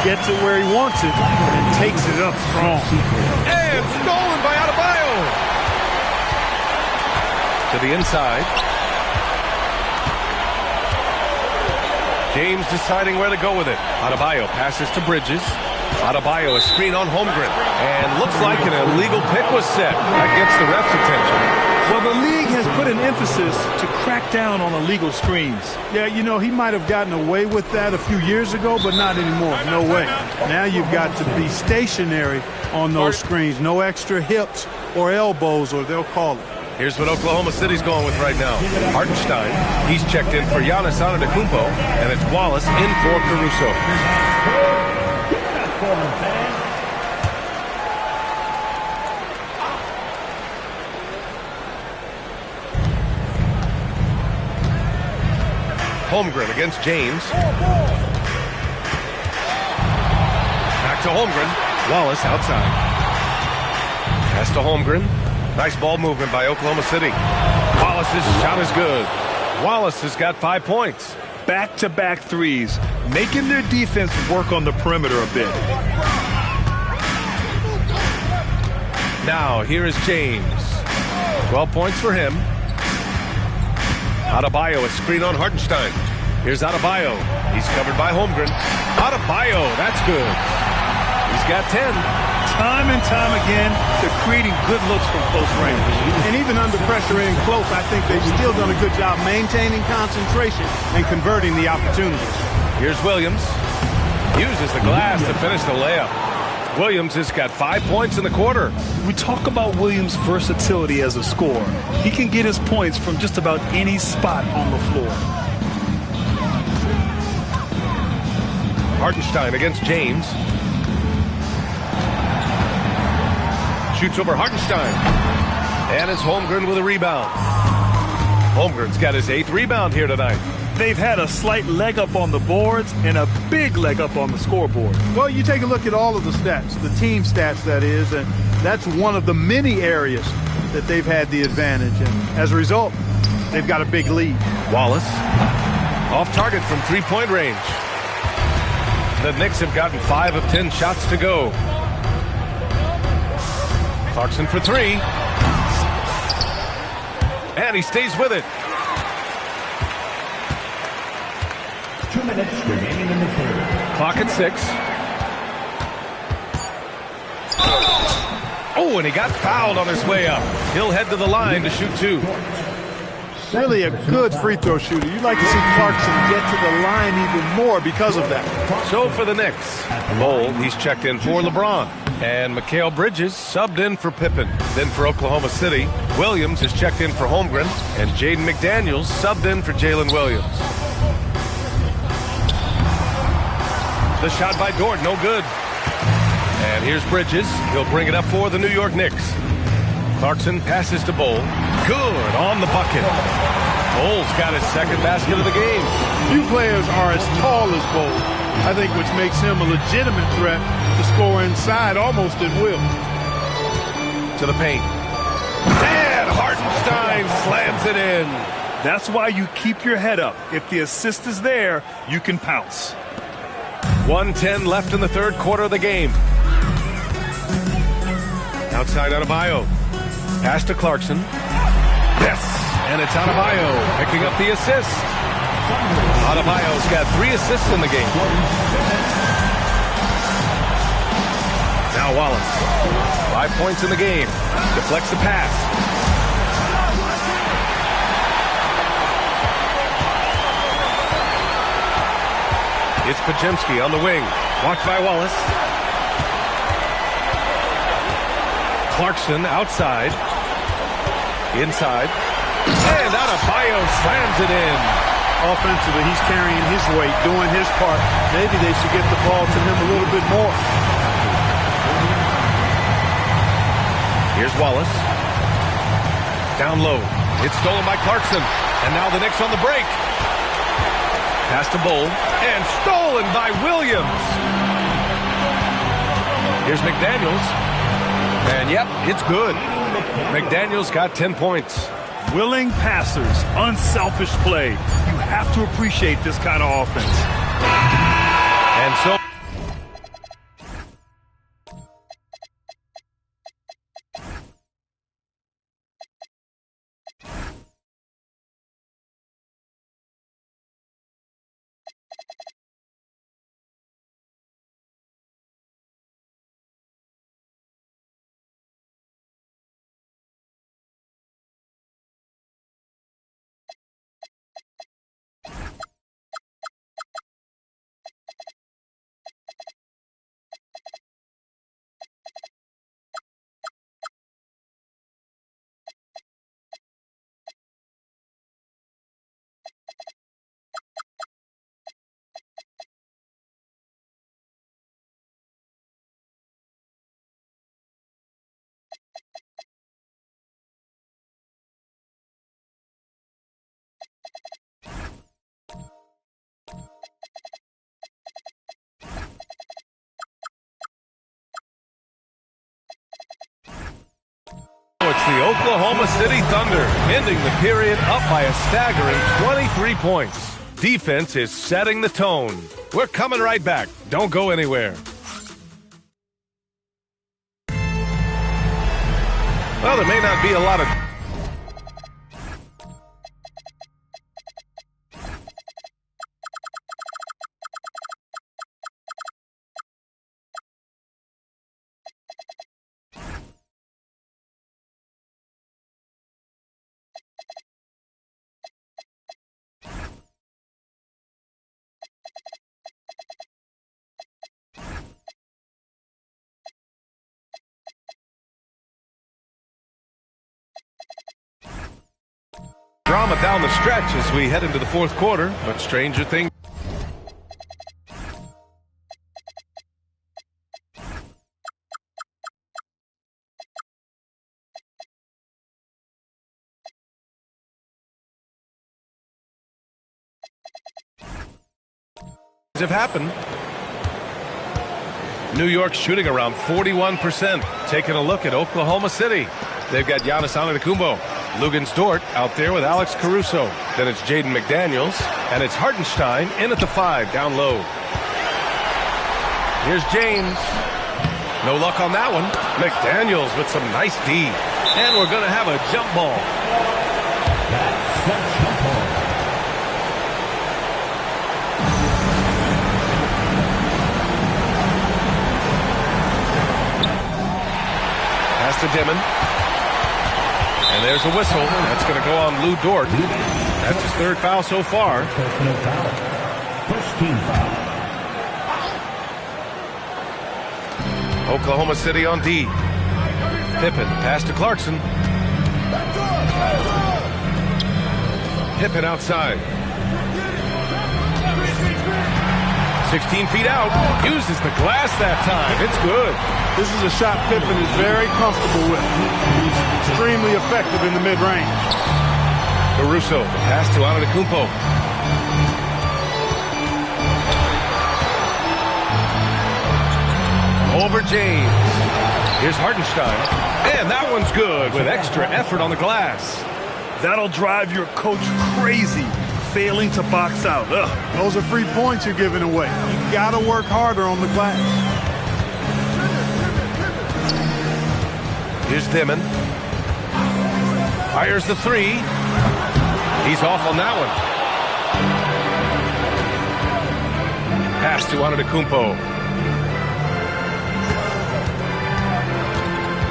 Speaker 3: Gets it where he wants it and takes it up strong.
Speaker 2: And stolen by Adebayo. To the inside. James deciding where to go with it. Adebayo passes to Bridges. Adebayo, a screen on Holmgren. And looks like an illegal pick was set. That gets the ref's attention.
Speaker 4: Well, the league has put an emphasis to crack down on illegal screens.
Speaker 3: Yeah, you know, he might have gotten away with that a few years ago, but not anymore. No way. Now you've got to be stationary on those screens. No extra hips or elbows, or they'll call it.
Speaker 2: Here's what Oklahoma City's going with right now. Hartenstein, he's checked in for Giannis Antetokounmpo, and it's Wallace in for Caruso. Holmgren against James. Back to Holmgren. Wallace outside. Pass to Holmgren. Nice ball movement by Oklahoma City. Wallace's shot is good. Wallace has got 5 points.
Speaker 4: Back-to-back threes, making their defense work on the perimeter a bit.
Speaker 2: Now, here is James. 12 points for him. Adebayo, a screen on Hartenstein. Here's Adebayo. He's covered by Holmgren. Adebayo, that's good. He's got 10.
Speaker 4: Time and time again, they're creating good looks from close range.
Speaker 3: And even under pressure in close, I think they've still done a good job maintaining concentration and converting the opportunities.
Speaker 2: Here's Williams. Uses the glass to finish the layup. Williams has got 5 points in the quarter.
Speaker 4: We talk about Williams' versatility as a scorer. He can get his points from just about any spot on the floor.
Speaker 2: Hartenstein against James. Shoots over Hartenstein. And it's Holmgren with a rebound. Holmgren's got his 8th rebound here tonight.
Speaker 4: They've had a slight leg up on the boards and a big leg up on the scoreboard.
Speaker 3: Well, you take a look at all of the stats, the team stats that is, and that's one of the many areas that they've had the advantage. And as a result, they've got a big lead.
Speaker 2: Wallace off target from 3-point range. The Knicks have gotten 5 of 10 shots to go. Clarkson for 3. And he stays with it.
Speaker 8: 2 minutes remaining in the third.
Speaker 2: Clock at 6. Oh, and he got fouled on his way up. He'll head to the line to shoot 2.
Speaker 3: Really a good free throw shooter. You'd like to see Clarkson get to the line even more because of that.
Speaker 2: So for the Knicks, Bowl, he's checked in for LeBron. And Mikal Bridges subbed in for Pippen. Then for Oklahoma City, Williams has checked in for Holmgren. And Jaden McDaniels subbed in for Jalen Williams. The shot by Dort, no good. And here's Bridges. He'll bring it up for the New York Knicks. Clarkson passes to Bowl. Good on the bucket. Bowl's got his 2nd basket of the game.
Speaker 3: Few players are as tall as Bowl, I think, which makes him a legitimate threat to score inside almost at will.
Speaker 2: To the paint. And Hartenstein slams it in.
Speaker 4: That's why you keep your head up. If the assist is there, you can pounce.
Speaker 2: 1:10 left in the 3rd quarter of the game. Outside Adebayo. Pass to Clarkson. Yes, and it's Adebayo picking up the assist. Adebayo's got 3 assists in the game. Now Wallace. 5 points in the game. Deflects the pass. It's Podziemski on the wing. Watched by Wallace. Clarkson outside. Inside. And Adebayo slams it in.
Speaker 3: Offensively, he's carrying his weight, doing his part. Maybe they should get the ball to him a little bit more.
Speaker 2: Here's Wallace. Down low. It's stolen by Clarkson. And now the Knicks on the break. Pass to Bowl. And stolen by Williams. Here's McDaniels. And yep, it's good. McDaniels got 10 points.
Speaker 4: Willing passers, unselfish play. You have to appreciate this kind of offense.
Speaker 2: And so the Oklahoma City Thunder, ending the period up by a staggering 23 points. Defense is setting the tone. We're coming right back. Don't go anywhere. Well, there may not be a lot of... drama down the stretch as we head into the fourth quarter, but stranger things have happened. New York shooting around 41%. Taking a look at Oklahoma City. They've got Giannis Antetokounmpo. Luguentz Dort out there with Alex Caruso. Then it's Jaden McDaniels. And it's Hartenstein in at the 5 down low. Here's James. No luck on that one. McDaniels with some nice D. And we're going to have a jump ball. Pass to Dimon. And there's a whistle. That's going to go on Lou Dort. That's his third foul so far.
Speaker 8: Personal foul. First team foul.
Speaker 2: Oklahoma City on D. Pippen, pass to Clarkson. Pippen outside. 16 feet out. Uses the glass that time. It's good.
Speaker 3: This is a shot Pippen is very comfortable with. He's extremely effective in the mid-range.
Speaker 2: Caruso, pass to Antetokounmpo. Over James. Here's Hartenstein. And that one's good with extra effort on the glass.
Speaker 4: That'll drive your coach crazy, failing to box out. Ugh.
Speaker 3: Those are free points you're giving away. You got to work harder on the glass.
Speaker 2: Here's Dimon. Fires the 3. He's off on that one. Pass to Antetokounmpo.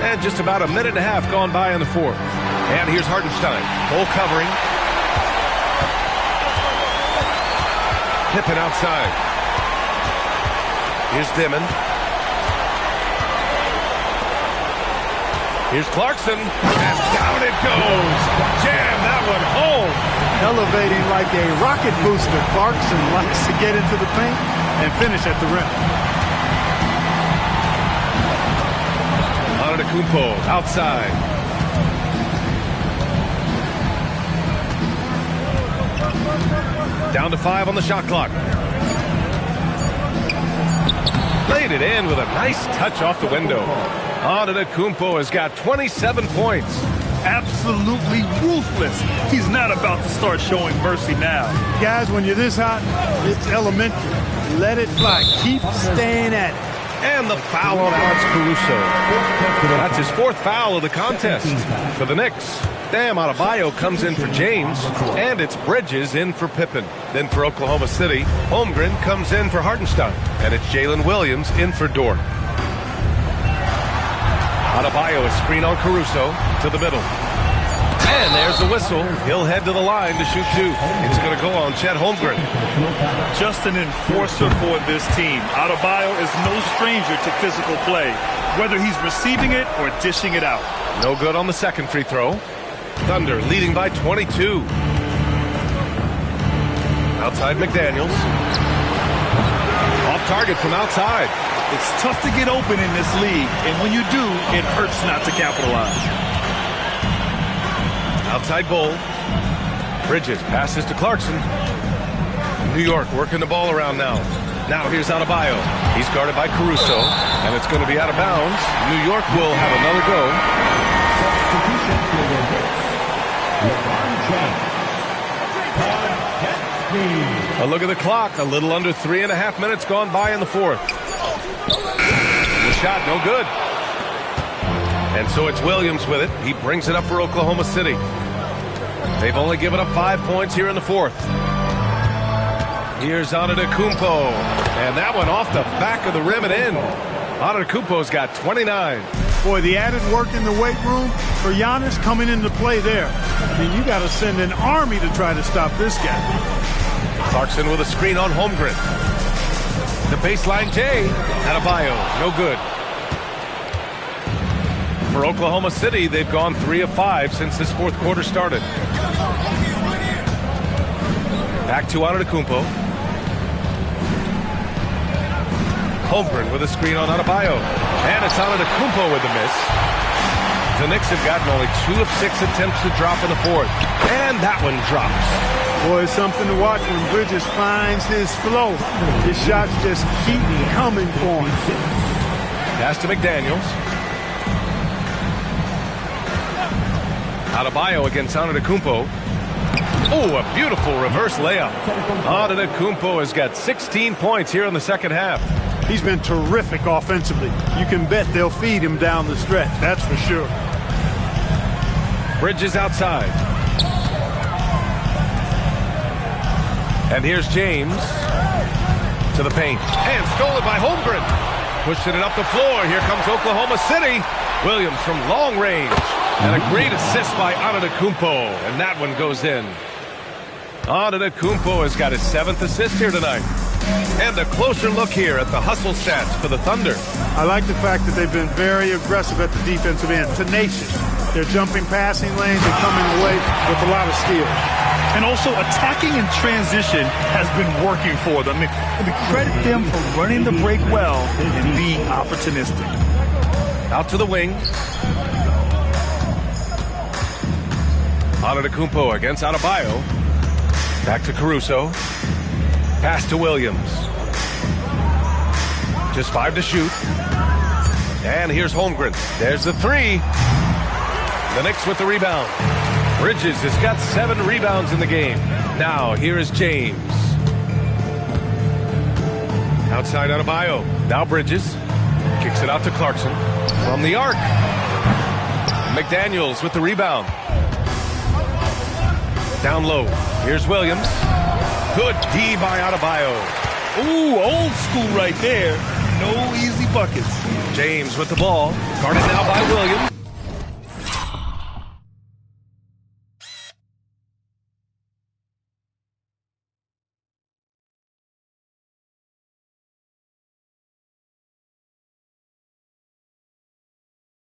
Speaker 2: And just about a minute and a half gone by in the fourth. And here's Hartenstein. Full covering. Pippen outside. Here's Dimon. Here's Clarkson. And down it goes. Jam that one home.
Speaker 3: Elevating like a rocket booster. Clarkson likes to get into the paint and finish at the rim.
Speaker 2: Antetokounmpo outside. Down to 5 on the shot clock. Played it in with a nice touch off the window. Antetokounmpo has got 27 points.
Speaker 4: Absolutely ruthless. He's not about to start showing mercy now.
Speaker 3: Guys, when you're this hot, it's elementary. Let it fly. Keep staying at it.
Speaker 2: And the foul on Alex Caruso. That's his fourth foul of the contest for the Knicks. Bam Adebayo comes in for James, and it's Bridges in for Pippen. Then for Oklahoma City, Holmgren comes in for Hartenstein, and it's Jalen Williams in for Dort. Adebayo is screen on Caruso to the middle. And there's the whistle. He'll head to the line to shoot 2. It's going to go on Chet Holmgren.
Speaker 4: Just an enforcer for this team. Adebayo is no stranger to physical play, whether he's receiving it or dishing it out.
Speaker 2: No good on the second free throw. Thunder leading by 22. Outside McDaniels. Off target from outside.
Speaker 4: It's tough to get open in this league, and when you do, it hurts not to capitalize.
Speaker 2: Outside Bull. Bridges passes to Clarkson. New York working the ball around now. Now here's Adebayo. He's guarded by Caruso, and it's going to be out of bounds. New York will have another go. A look at the clock. A little under 3.5 minutes gone by in the fourth. The shot, no good. And so it's Williams with it. He brings it up for Oklahoma City. They've only given up 5 points here in the fourth. Here's Antetokounmpo. And that one off the back of the rim and in. Antetokounmpo's got 29.
Speaker 3: Boy, the added work in the weight room for Giannis coming into play there. I mean, you got to send an army to try to stop this guy.
Speaker 2: Clarkson with a screen on Holmgren. The baseline J. Adebayo, no good. For Oklahoma City, they've gone 3 of 5 since this fourth quarter started. Back to Antetokounmpo. Holmgren with a screen on Adebayo. And it's Antetokounmpo with the miss. The Knicks have gotten only 2 of 6 attempts to drop in the fourth. And that one drops.
Speaker 3: Boy, it's something to watch when Bridges finds his flow. His shots just keep coming for him.
Speaker 2: Pass to McDaniels. Adebayo against Antetokounmpo. Oh, a beautiful reverse layup. Antetokounmpo has got 16 points here in the second half.
Speaker 3: He's been terrific offensively. You can bet they'll feed him down the stretch, that's for sure.
Speaker 2: Bridges outside. And here's James to the paint. And stolen by Holmgren. Pushing it up the floor. Here comes Oklahoma City. Williams from long range. And a great assist by Antetokounmpo. And that one goes in. Antetokounmpo has got his 7th assist here tonight. And a closer look here at the hustle stats for the Thunder.
Speaker 3: I like the fact that they've been very aggressive at the defensive end. Tenacious. They're jumping passing lanes and coming away with a lot of steals.
Speaker 4: And also attacking in transition has been working for them. And we credit them for running the break well and being opportunistic.
Speaker 2: Out to the wing. Antetokounmpo against Adebayo. Back to Caruso. Pass to Williams. Just 5 to shoot. And here's Holmgren. There's the 3. The Knicks with the rebound. Bridges has got 7 rebounds in the game. Now, here is James. Outside Adebayo. Now Bridges. Kicks it out to Clarkson. From the arc. McDaniels with the rebound. Down low. Here's Williams. Good D by Adebayo.
Speaker 4: Ooh, old school right there. No easy buckets.
Speaker 2: James with the ball. Guarded now by Williams.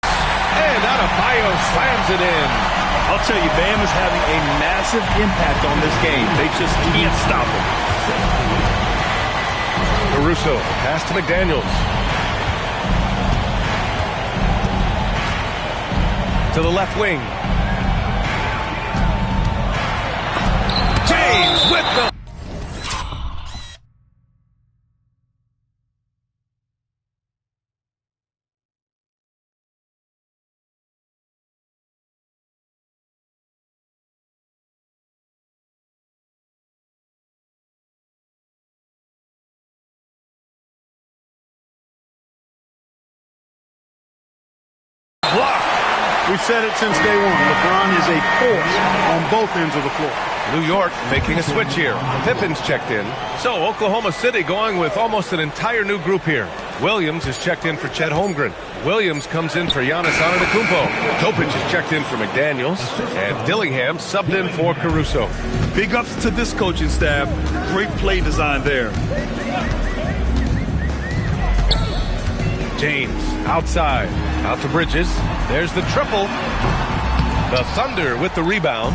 Speaker 2: And Adebayo slams it in.
Speaker 4: I'll tell you, Bam is having a massive impact on this game. They just can't stop him.
Speaker 2: Caruso, pass to McDaniels. To the left wing. James with the...
Speaker 3: Block. We've said it since day one. LeBron is a force on both ends of the floor.
Speaker 2: New York making a switch here. Pippin's checked in. So Oklahoma City going with almost an entire new group here. Williams is checked in for Chet Holmgren. Williams comes in for Giannis Antetokounmpo. Topic is checked in for McDaniels. And Dillingham subbed in for Caruso.
Speaker 4: Big ups to this coaching staff. Great play design there.
Speaker 2: James outside. Out to Bridges. There's the triple. The Thunder with the rebound.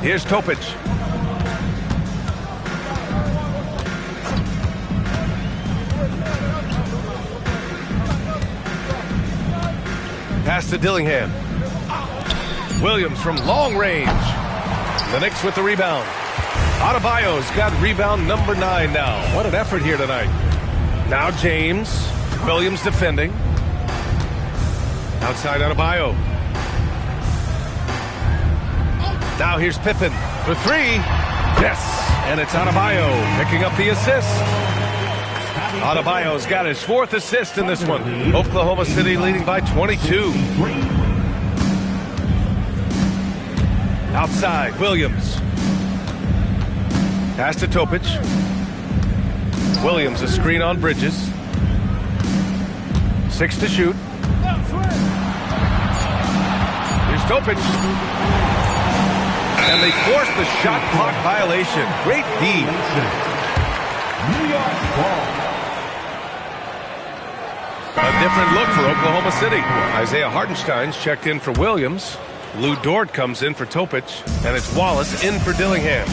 Speaker 2: Here's Topic. Pass to Dillingham. Williams from long range. The Knicks with the rebound. Adebayo's got rebound number 9 now. What an effort here tonight. Now James. Williams defending. Outside Adebayo. Now here's Pippen for three. Yes, and it's Adebayo picking up the assist. Adebayo's got his fourth assist in this one. Oklahoma City leading by 22. Outside, Williams. Pass to Topic. Williams, a screen on Bridges. 6 to shoot. Here's Topic. And they force the shot clock violation. Great D.
Speaker 8: New York ball.
Speaker 2: A different look for Oklahoma City. Isaiah Hartenstein's checked in for Williams. Lou Dort comes in for Topic. And it's Wallace in for Dillingham.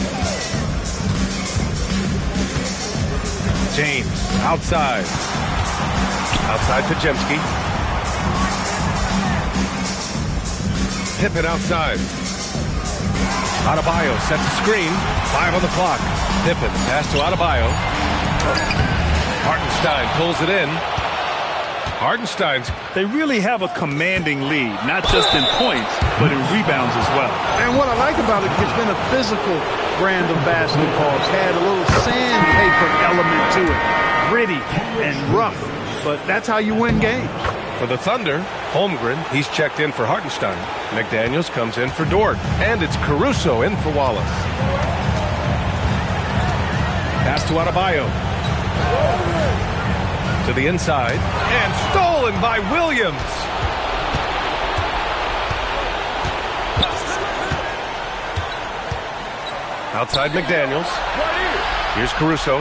Speaker 2: James outside. Outside Pajemski. Pippen outside. Adebayo sets a screen. 5 on the clock. Pippen pass to Adebayo. Hartenstein pulls it in. Hartenstein's.
Speaker 4: They really have a commanding lead, not just in points, but in rebounds as well.
Speaker 3: And what I like about it, it's been a physical brand of basketball. It's had a little sandpaper element to it. Gritty and rough, but that's how you win games.
Speaker 2: For the Thunder, Holmgren, he's checked in for Hartenstein. McDaniels comes in for Dort. And it's Caruso in for Wallace. Pass to Adebayo. To the inside. And stolen by Williams. Outside McDaniels. Here's Caruso.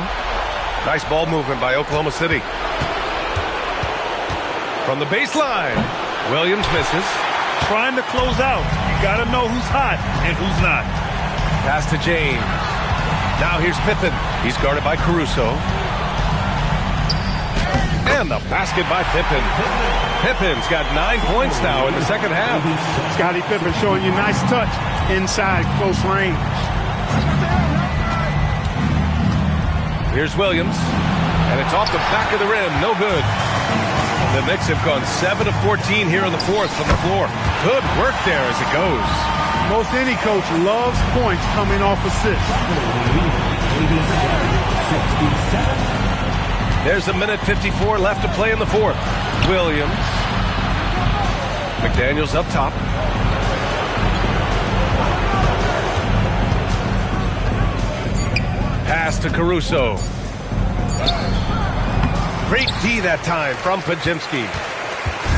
Speaker 2: Nice ball movement by Oklahoma City. From the baseline, Williams misses.
Speaker 4: Trying to close out. You got to know who's hot and who's not.
Speaker 2: Pass to James. Now here's Pippen. He's guarded by Caruso. And the basket by Pippen. Pippen's got 9 points now in the second half.
Speaker 3: Scottie Pippen showing you nice touch inside close range.
Speaker 2: Here's Williams. And it's off the back of the rim. No good. The Knicks have gone 7 of 14 here in the fourth from the floor. Good work there as it goes.
Speaker 3: Most any coach loves points coming off assists.
Speaker 2: There's a minute 54 left to play in the fourth. Williams. McDaniels up top. Pass to Caruso. Great D that time from Pajemski.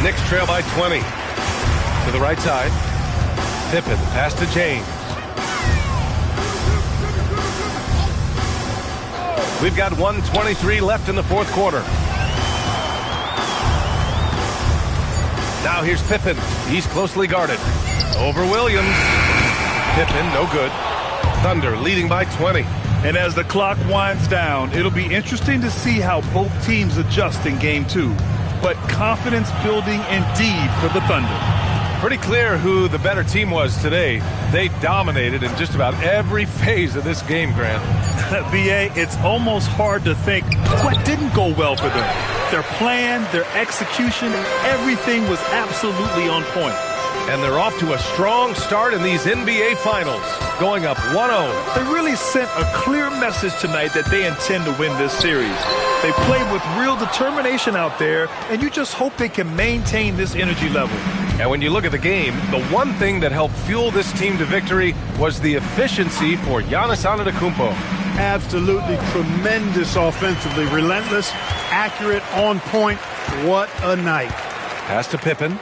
Speaker 2: Knicks trail by 20. To the right side. Pippen, pass to James. We've got 1:23 left in the fourth quarter. Now here's Pippen. He's closely guarded. Over Williams. Pippen, no good. Thunder leading by 20.
Speaker 4: And as the clock winds down, it'll be interesting to see how both teams adjust in Game 2. But confidence building indeed for the Thunder.
Speaker 2: Pretty clear who the better team was today. They dominated in just about every phase of this game, Grant.
Speaker 4: B.A., it's almost hard to think what didn't go well for them. Their plan, their execution, everything was absolutely on point.
Speaker 2: And they're off to a strong start in these NBA Finals, going up 1-0.
Speaker 4: They really sent a clear message tonight that they intend to win this series. They played with real determination out there, and you just hope they can maintain this energy level.
Speaker 2: And when you look at the game, the one thing that helped fuel this team to victory was the efficiency for Giannis Antetokounmpo.
Speaker 3: Absolutely tremendous offensively. Relentless, accurate, on point. What a night.
Speaker 2: Pass to Pippen.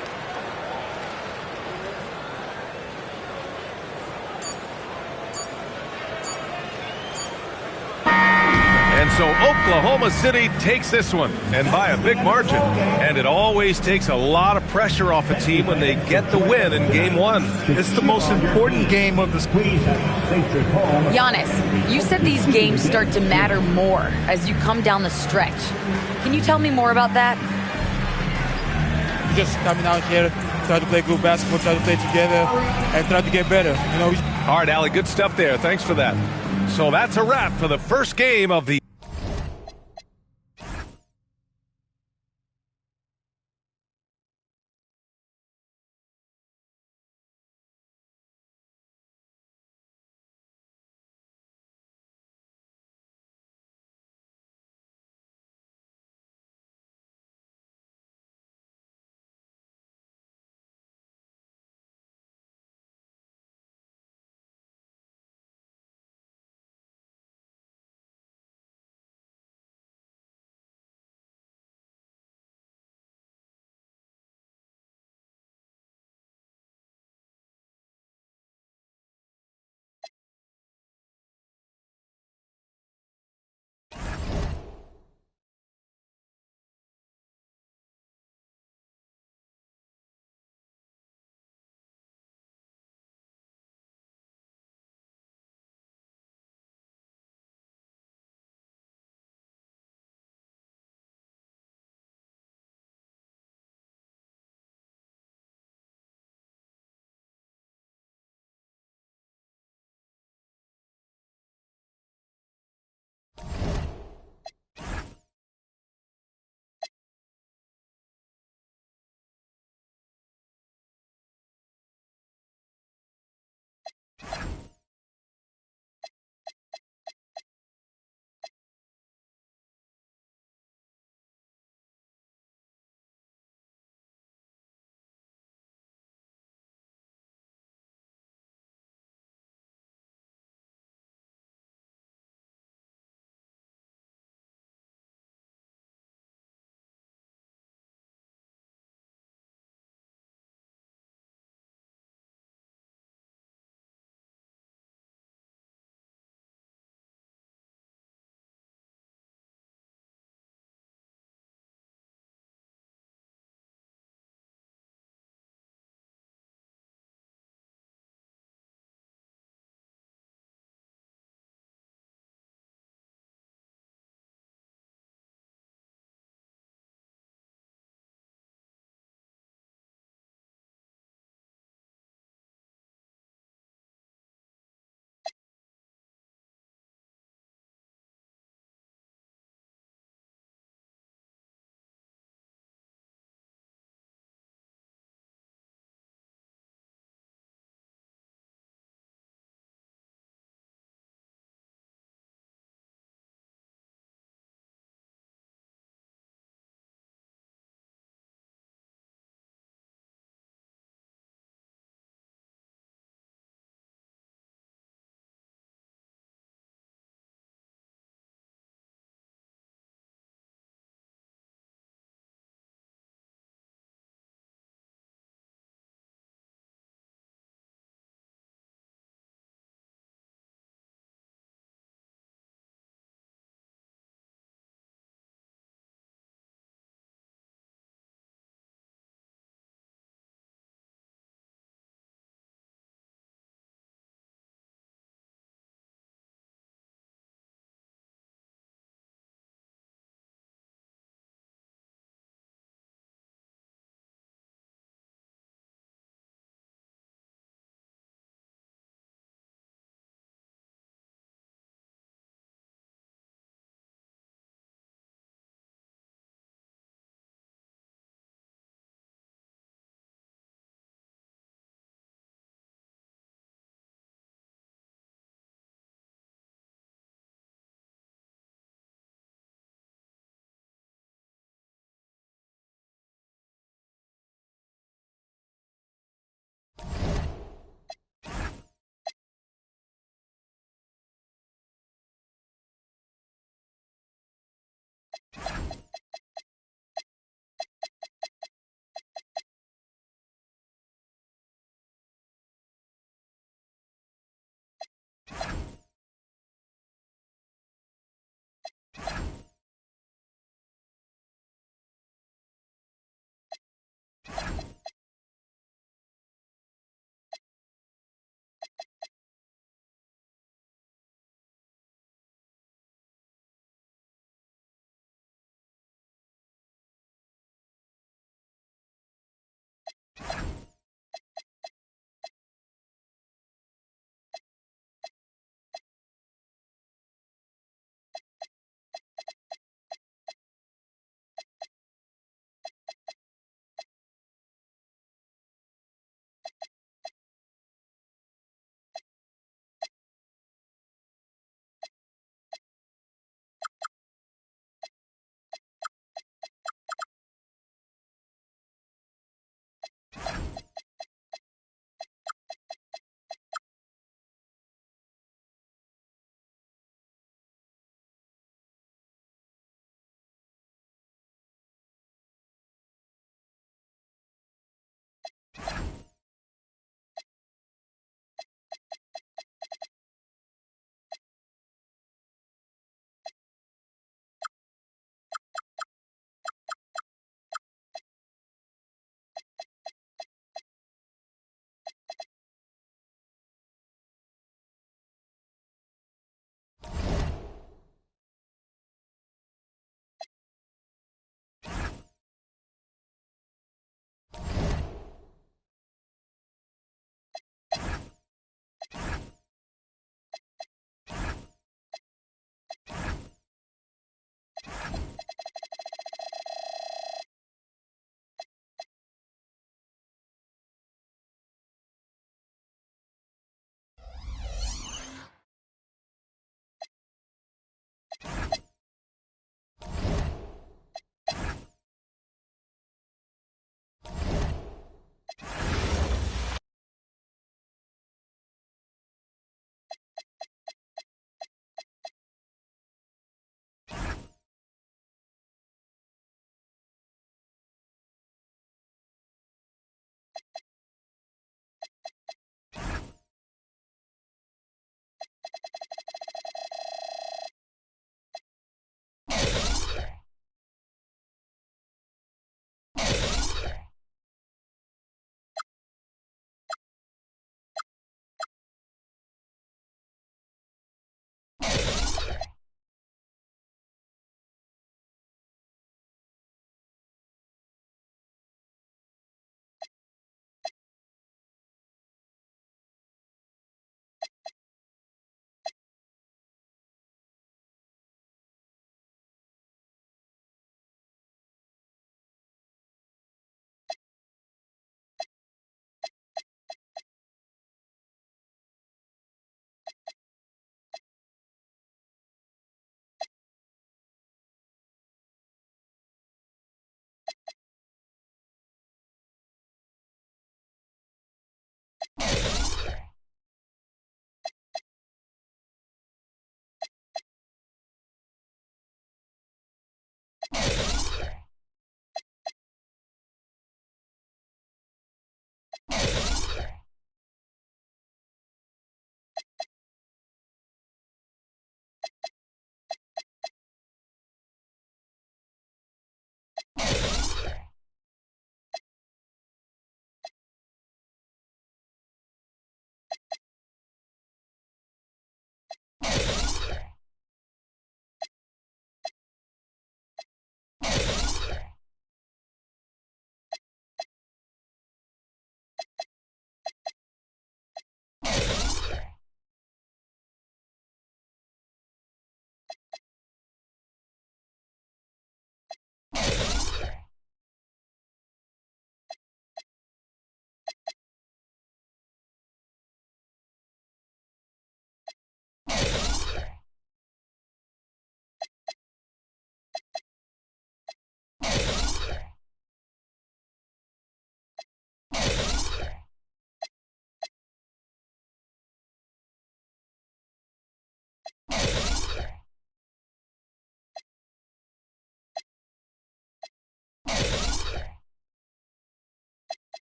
Speaker 2: And so Oklahoma City takes this one, and by a big margin. And it always takes a lot of pressure off a team when they get the win in Game 1.
Speaker 4: It's the most important game of the season.
Speaker 5: Giannis, you said these games start to matter more as you come down the stretch. Can you tell me more about that?
Speaker 9: Just coming out here, try to play good basketball, try to play together, and try to get better.
Speaker 2: All right, Allie, good stuff there. Thanks for that. So that's a wrap for the first game of the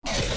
Speaker 3: it.